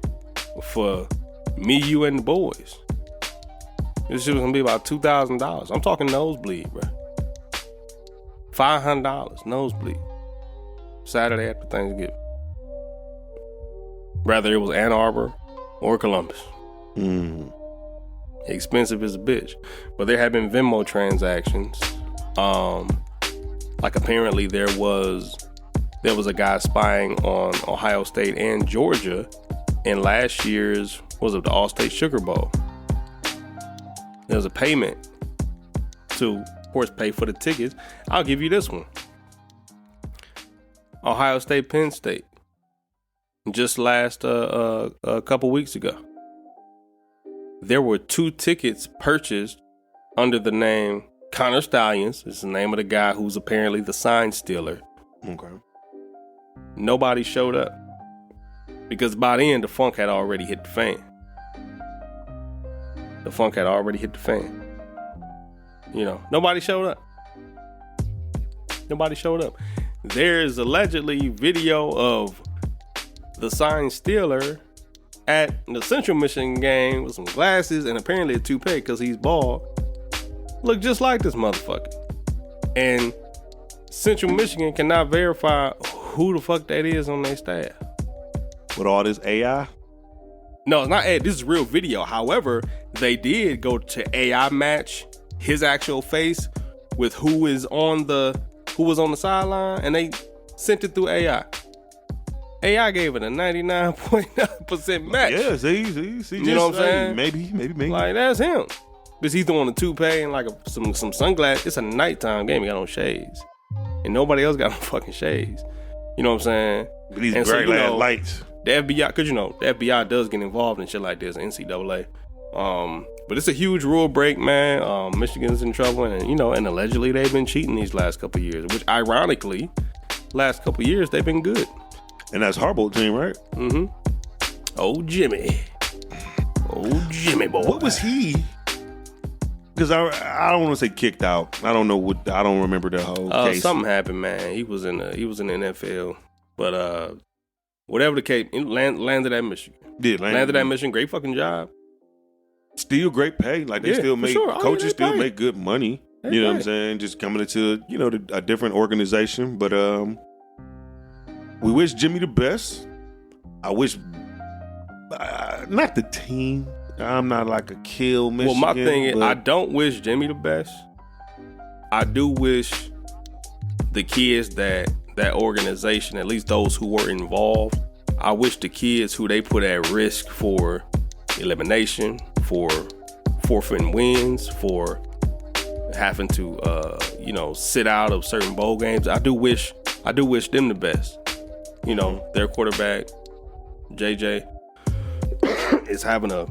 for me, you, and the boys. This shit was gonna be about $2,000. I'm talking nosebleed, bro. $500 nosebleed. Saturday after Thanksgiving. Rather it was Ann Arbor or Columbus. Expensive as a bitch. But there have been Venmo transactions. Like apparently there was a guy spying on Ohio State and Georgia in last year's, the All-State Sugar Bowl. There was a payment to, of course, pay for the tickets. I'll give you this one. Ohio State, Penn State. Just last a couple weeks ago. There were 2 tickets purchased under the name Connor Stallions. It's the name of the guy who's apparently the sign stealer. Okay. Nobody showed up because by the end the funk had already hit the fan. Nobody showed up. There's allegedly video of the sign stealer at the Central Michigan game with some glasses and apparently a toupee because he's bald. Look just like this motherfucker. And Central Michigan cannot verify who the fuck that is on their staff. With all this AI? No, it's not AI. This is real video. However, they did go to AI match his actual face with who was on the sideline, and they sent it through AI. AI gave it a 99.9% match. Yeah, see, you know what I'm saying? Maybe. Like, that's him. Because he's throwing a toupee and like some sunglasses. It's a nighttime game. He got on shades. And nobody else got on fucking shades. You know what I'm saying? But these bright lights. The FBI, because the FBI does get involved in shit like this, NCAA. But it's a huge rule break, man. Michigan's in trouble, and allegedly they've been cheating these last couple of years, which ironically, last couple of years they've been good. And that's Harbaugh team, right? Mm-hmm. Old Jimmy boy. What was he? Because I don't want to say kicked out. I don't know I don't remember the whole case. Something happened, man. He was in the NFL, but whatever the case, landed at Michigan. Landed at Michigan. Great fucking job. Still great pay. Like they still make coaches still make good money. You know what I'm saying? Just coming into a different organization, but we wish Jimmy the best. I wish not the team. I'm not like a kill Michigan. Well, my thing is, I don't wish Jimmy the best. I do wish the kids that organization, at least those who were involved, I wish the kids who they put at risk for elimination, for forfeiting wins, for having to sit out of certain bowl games. I do wish them the best. Their quarterback, JJ, is having a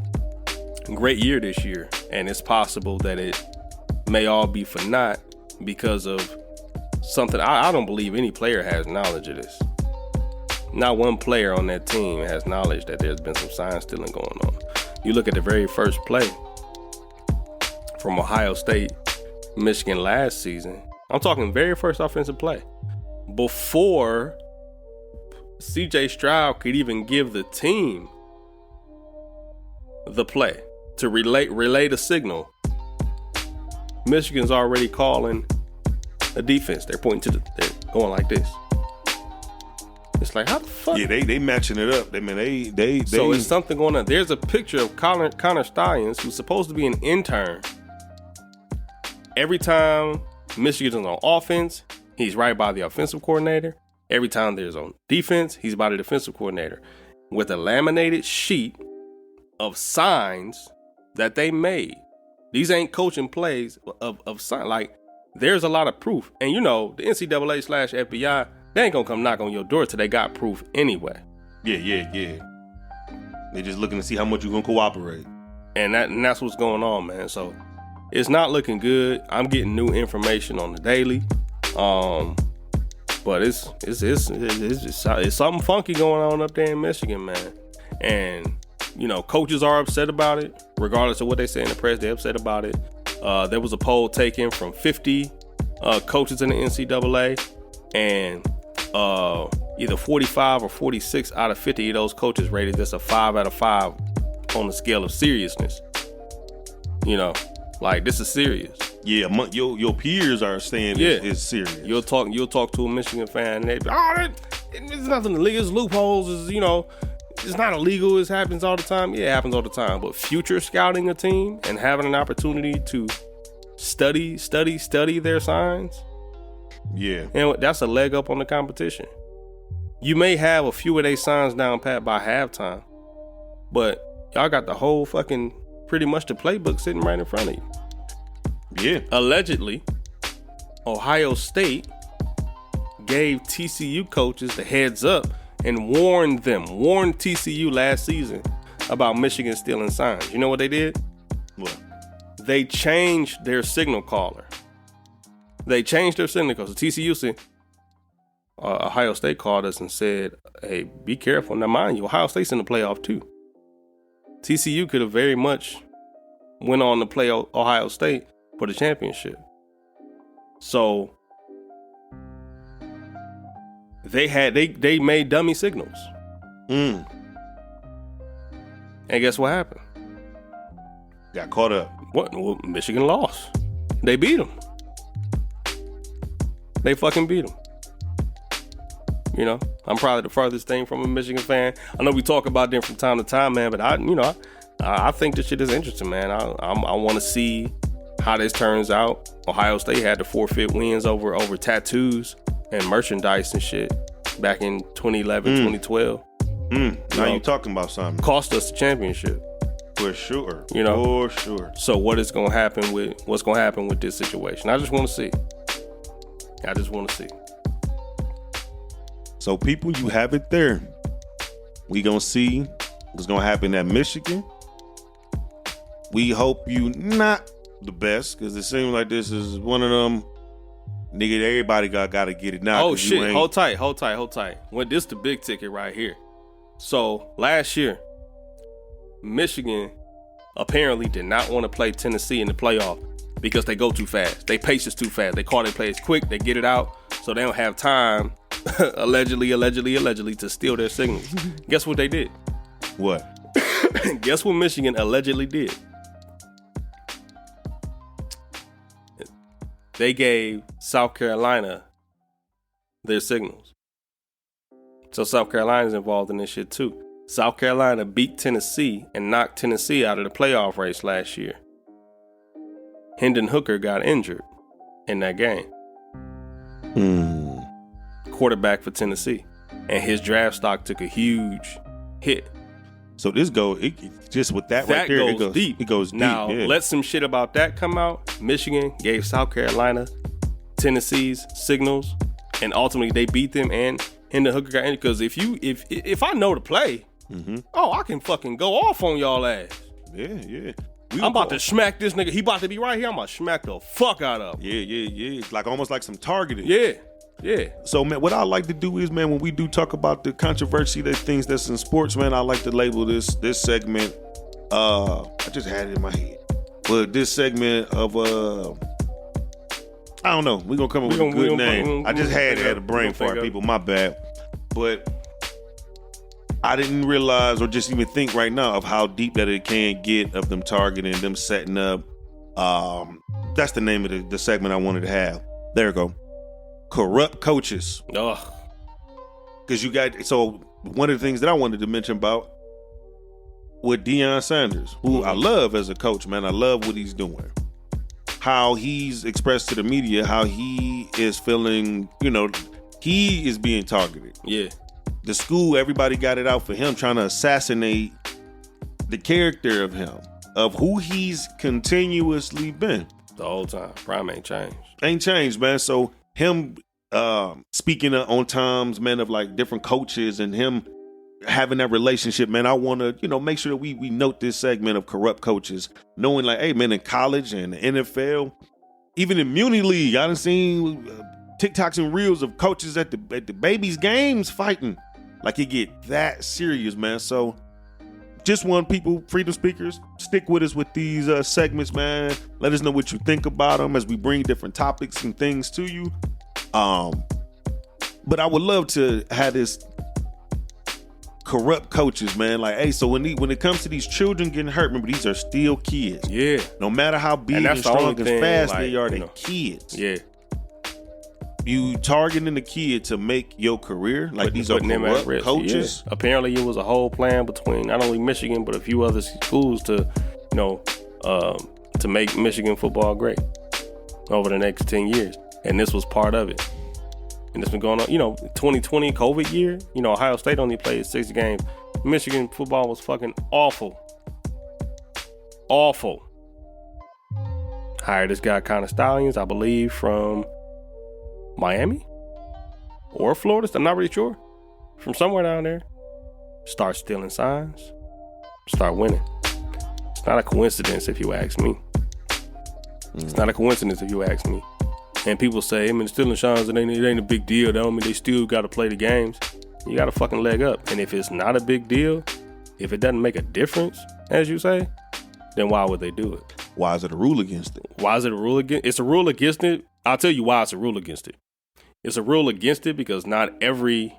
great year this year, and it's possible that it may all be for naught because of something. I don't believe any player has knowledge of this. Not one player on that team has knowledge that there's been some sign stealing going on. You look at the very first play from Ohio State, Michigan last season. I'm talking very first offensive play. Before CJ Stroud could even give the team the play to relay the signal, Michigan's already calling a defense. They're pointing they're going like this. It's like, how the fuck? Yeah, they matching it up. They So it's something going on. There's a picture of Connor Stallions, who's supposed to be an intern. Every time Michigan's on offense, he's right by the offensive coordinator. Every time there's on defense, he's by the defensive coordinator with a laminated sheet of signs that they made. These ain't coaching plays of sign. Like, there's a lot of proof. And you know, the NCAA/FBI, they ain't gonna come knock on your door till they got proof anyway. Yeah. They're just looking to see how much you're gonna cooperate. And that's what's going on, man. So it's not looking good. I'm getting new information on the daily. But it's something funky going on up there in Michigan, man. And you know, coaches are upset about it, regardless of what they say in the press. They're upset about it. There was a poll taken from 50 coaches in the NCAA, and either 45 or 46 out of 50 of those coaches rated this a 5 out of 5 on the scale of seriousness. You know, like, this is serious. Yeah, your peers are saying it's serious. You'll talk to a Michigan fan, and they be, there's nothing illegal. It's loopholes. It's not illegal. It happens all the time. Yeah, it happens all the time. But future scouting a team and having an opportunity to study their signs, yeah, and that's a leg up on the competition. You may have a few of their signs down pat by halftime, but y'all got the whole fucking, pretty much the playbook sitting right in front of you. Yeah. Allegedly, Ohio State gave TCU coaches the heads up and warned TCU last season about Michigan stealing signs. You know what they did? What? They changed their signal caller. TCU said, Ohio State called us and said, hey, be careful. Now, mind you, Ohio State's in the playoff too. TCU could have very much went on to play Ohio State for the championship. So they made dummy signals. And guess what happened? Got caught up. What? Well, Michigan lost. They beat them. They fucking beat them. You know, I'm probably the farthest thing from a Michigan fan. I know we talk about them from time to time, man, but I think this shit is interesting, man. I want to see how this turns out. Ohio State had to forfeit wins over tattoos and merchandise and shit back in 2011, 2012. Now you're talking about something. Cost us the championship. For sure. You know? For sure. So what's going to happen with this situation? I just want to see. So people, you have it there. We gonna see what's gonna happen at Michigan. We hope you not the best, because it seems like this is one of them, nigga, everybody gotta get it now. Oh shit, hold tight. Well, this the big ticket right here. So last year, Michigan apparently did not want to play Tennessee in the playoff because they go too fast. They pace is too fast. They call their plays quick. They get it out, so they don't have time, allegedly, to steal their signals. Guess what they did? What? Guess what Michigan allegedly did? They gave South Carolina their signals. So South Carolina's involved in this shit too. South Carolina beat Tennessee and knocked Tennessee out of the playoff race last year. Hendon Hooker got injured in that game. Quarterback for Tennessee. And his draft stock took a huge hit. So this just with that right there, it goes deep. It goes deep. Now, yeah. Let some shit about that come out. Michigan gave South Carolina Tennessee's signals, and ultimately they beat them, and Hendon Hooker got injured. Because if I know the play, I can fucking go off on y'all ass. Yeah. I'm about to smack this nigga. He about to be right here. I'm about to smack the fuck out of him. Yeah. It's like almost like some targeting. Yeah. Yeah. So, man, what I like to do is, man, when we do talk about the controversy, the things that's in sports, man, I like to label this segment. I just had it in my head, but this segment of I don't know. We're gonna come up with a good name. I just had a brain fart, people. My bad. But I didn't realize or just even think right now of how deep that it can get of them targeting, them setting up. That's the name of the segment I wanted to have. There we go. Corrupt coaches. Ugh. Because you got, so one of the things that I wanted to mention about with Deion Sanders, who I love as a coach, man. I love what he's doing. How he's expressed to the media, how he is feeling, he is being targeted. Yeah. The school, everybody got it out for him, trying to assassinate the character of him, of who he's continuously been. The whole time. Prime ain't changed. Ain't changed, man. So him speaking on times, man, of like different coaches and him having that relationship, man, I want to, make sure that we note this segment of corrupt coaches, knowing like, hey, man, in college and the NFL, even in Muni League, I done seen TikToks and reels of coaches at the babies' games fighting. Like it get that serious, man. So just want people, freedom speakers, stick with us with these segments, man. Let us know what you think about them as we bring different topics and things to you. But I would love to have this corrupt coaches, man. Like, hey, so when it comes to these children getting hurt, remember, these are still kids. Yeah. No matter how big and strong and fast they are, they're kids. Yeah. You targeting the kid to make your career, like these are corrupt coaches. Yeah. Apparently, it was a whole plan between not only Michigan but a few other schools to, to make Michigan football great over the next 10 years, and this was part of it. And it's been going on, 2020 COVID year. Ohio State only played 6 games. Michigan football was fucking awful. Awful. Hired this guy, Connor Stallions, I believe, from Miami or Florida. I'm not really sure. From somewhere down there. Start stealing signs. Start winning. It's not a coincidence if you ask me. It's not a coincidence if you ask me. And people say, stealing signs, it ain't a big deal. That don't mean they still got to play the games. You got a fucking leg up. And if it's not a big deal, if it doesn't make a difference, as you say, then why would they do it? Why is it a rule against it? Why is it a rule against? It's a rule against it. I'll tell you why it's a rule against it. It's a rule against it because not every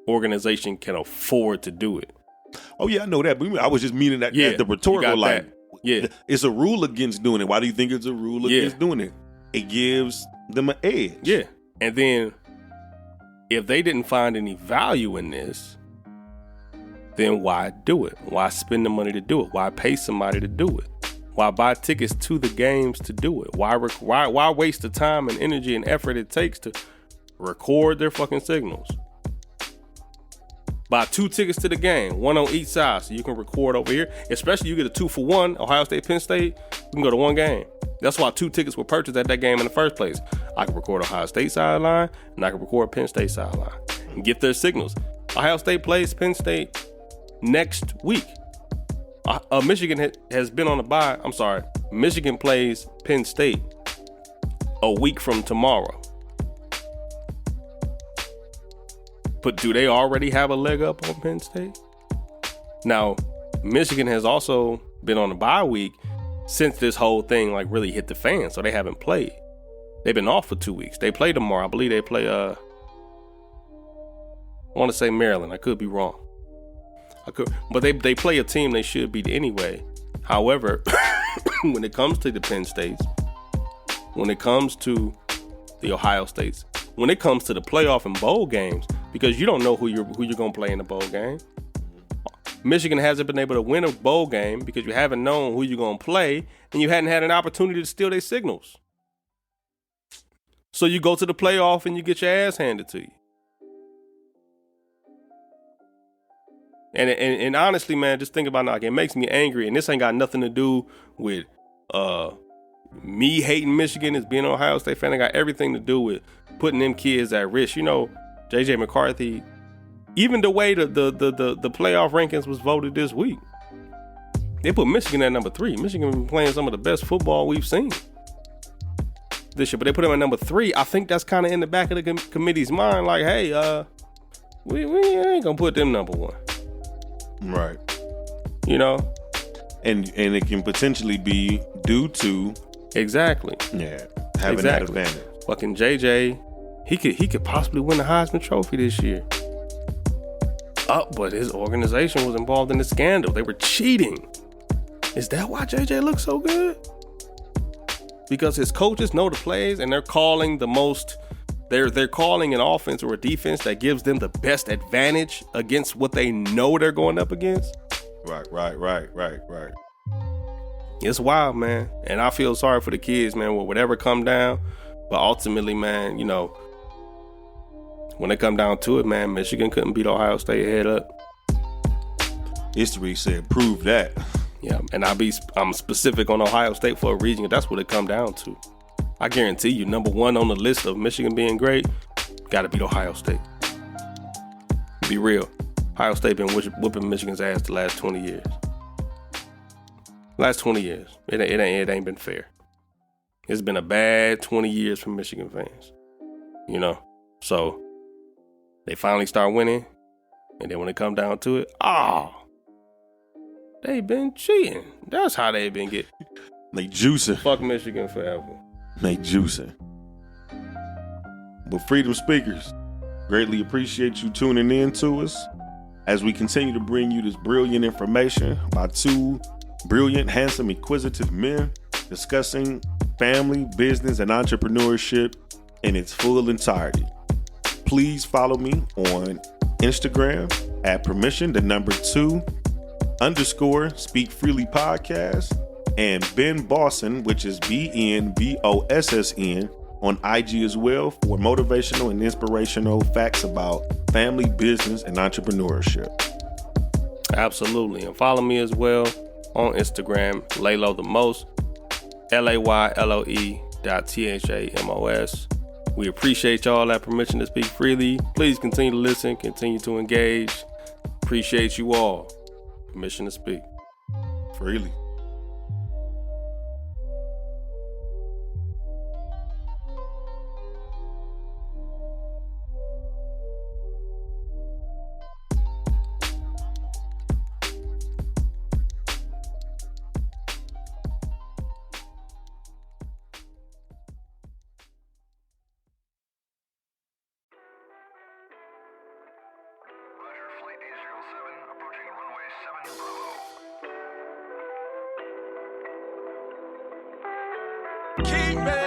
organization can afford to do it. Oh, yeah, I know that. But I was just meaning that the rhetorical, like, yeah, it's a rule against doing it. Why do you think it's a rule against doing it? It gives them an edge. Yeah. And then if they didn't find any value in this, then why do it? Why spend the money to do it? Why pay somebody to do it? Why buy tickets to the games to do it? Why waste the time and energy and effort it takes to record their fucking signals? Buy 2 tickets to the game, 1 on each side, so you can record over here. Especially you get a 2-for-1, Ohio State, Penn State, you can go to 1 game. That's why 2 tickets were purchased at that game in the first place. I can record Ohio State sideline, and I can record Penn State sideline and get their signals. Ohio State plays Penn State next week. Michigan has been on a bye. I'm sorry. Michigan plays Penn State a week from tomorrow. But do they already have a leg up on Penn State? Now, Michigan has also been on a bye week since this whole thing like really hit the fan, so they haven't played. They've been off for 2 weeks. They play tomorrow. I believe they play I want to say Maryland. I could be wrong. But they play a team they should beat anyway. However, when it comes to the Penn States, when it comes to the Ohio States, when it comes to the playoff and bowl games, because you don't know who you're going to play in the bowl game. Michigan hasn't been able to win a bowl game because you haven't known who you're going to play, and you hadn't had an opportunity to steal their signals. So you go to the playoff and you get your ass handed to you. And honestly, man, just think about it. Like, it makes me angry, and this ain't got nothing to do with me hating Michigan as being an Ohio State fan. It got everything to do with putting them kids at risk. J.J. McCarthy, even the way the playoff rankings was voted this week, they put Michigan at number 3. Michigan been playing some of the best football we've seen. this year, but they put him at number 3. I think that's kind of in the back of the committee's mind, like, hey, we ain't gonna put them number 1. Right. You know? And it can potentially be due to Exactly. having that advantage. Fucking JJ, he could possibly win the Heisman Trophy this year. But his organization was involved in the scandal. They were cheating. Is that why JJ looks so good? Because his coaches know the plays and they're calling the most. They're calling an offense or a defense that gives them the best advantage against what they know they're going up against. Right. It's wild, man. And I feel sorry for the kids, man, with whatever come down. But ultimately, man, you know, when it come down to it, man, Michigan couldn't beat Ohio State head up. History said prove that. Yeah, and I'm specific on Ohio State for a reason. That's what it come down to. I guarantee you, number 1 on the list of Michigan being great, got to beat Ohio State. Be real. Ohio State been whooping Michigan's ass the last 20 years. Last 20 years. It ain't been fair. It's been a bad 20 years for Michigan fans. You know? So, they finally start winning. And then when it come down to it, they been cheating. That's how they been getting. They juicing. Fuck Michigan forever. They juicing. But Freedom Speakers, greatly appreciate you tuning in to us as we continue to bring you this brilliant information by 2 brilliant, handsome, inquisitive men discussing family, business, and entrepreneurship in its full entirety. Please follow me on Instagram at permission_2_Speak Freely Podcast and Ben Bosson, which is BNBOSSN on IG as well for motivational and inspirational facts about family, business, and entrepreneurship. Absolutely. And follow me as well on Instagram, Laylo the Most, LAYLOE.THAMOS. We appreciate y'all that permission to speak freely. Please continue to listen, continue to engage. Appreciate you all. Permission to speak freely. Keep it.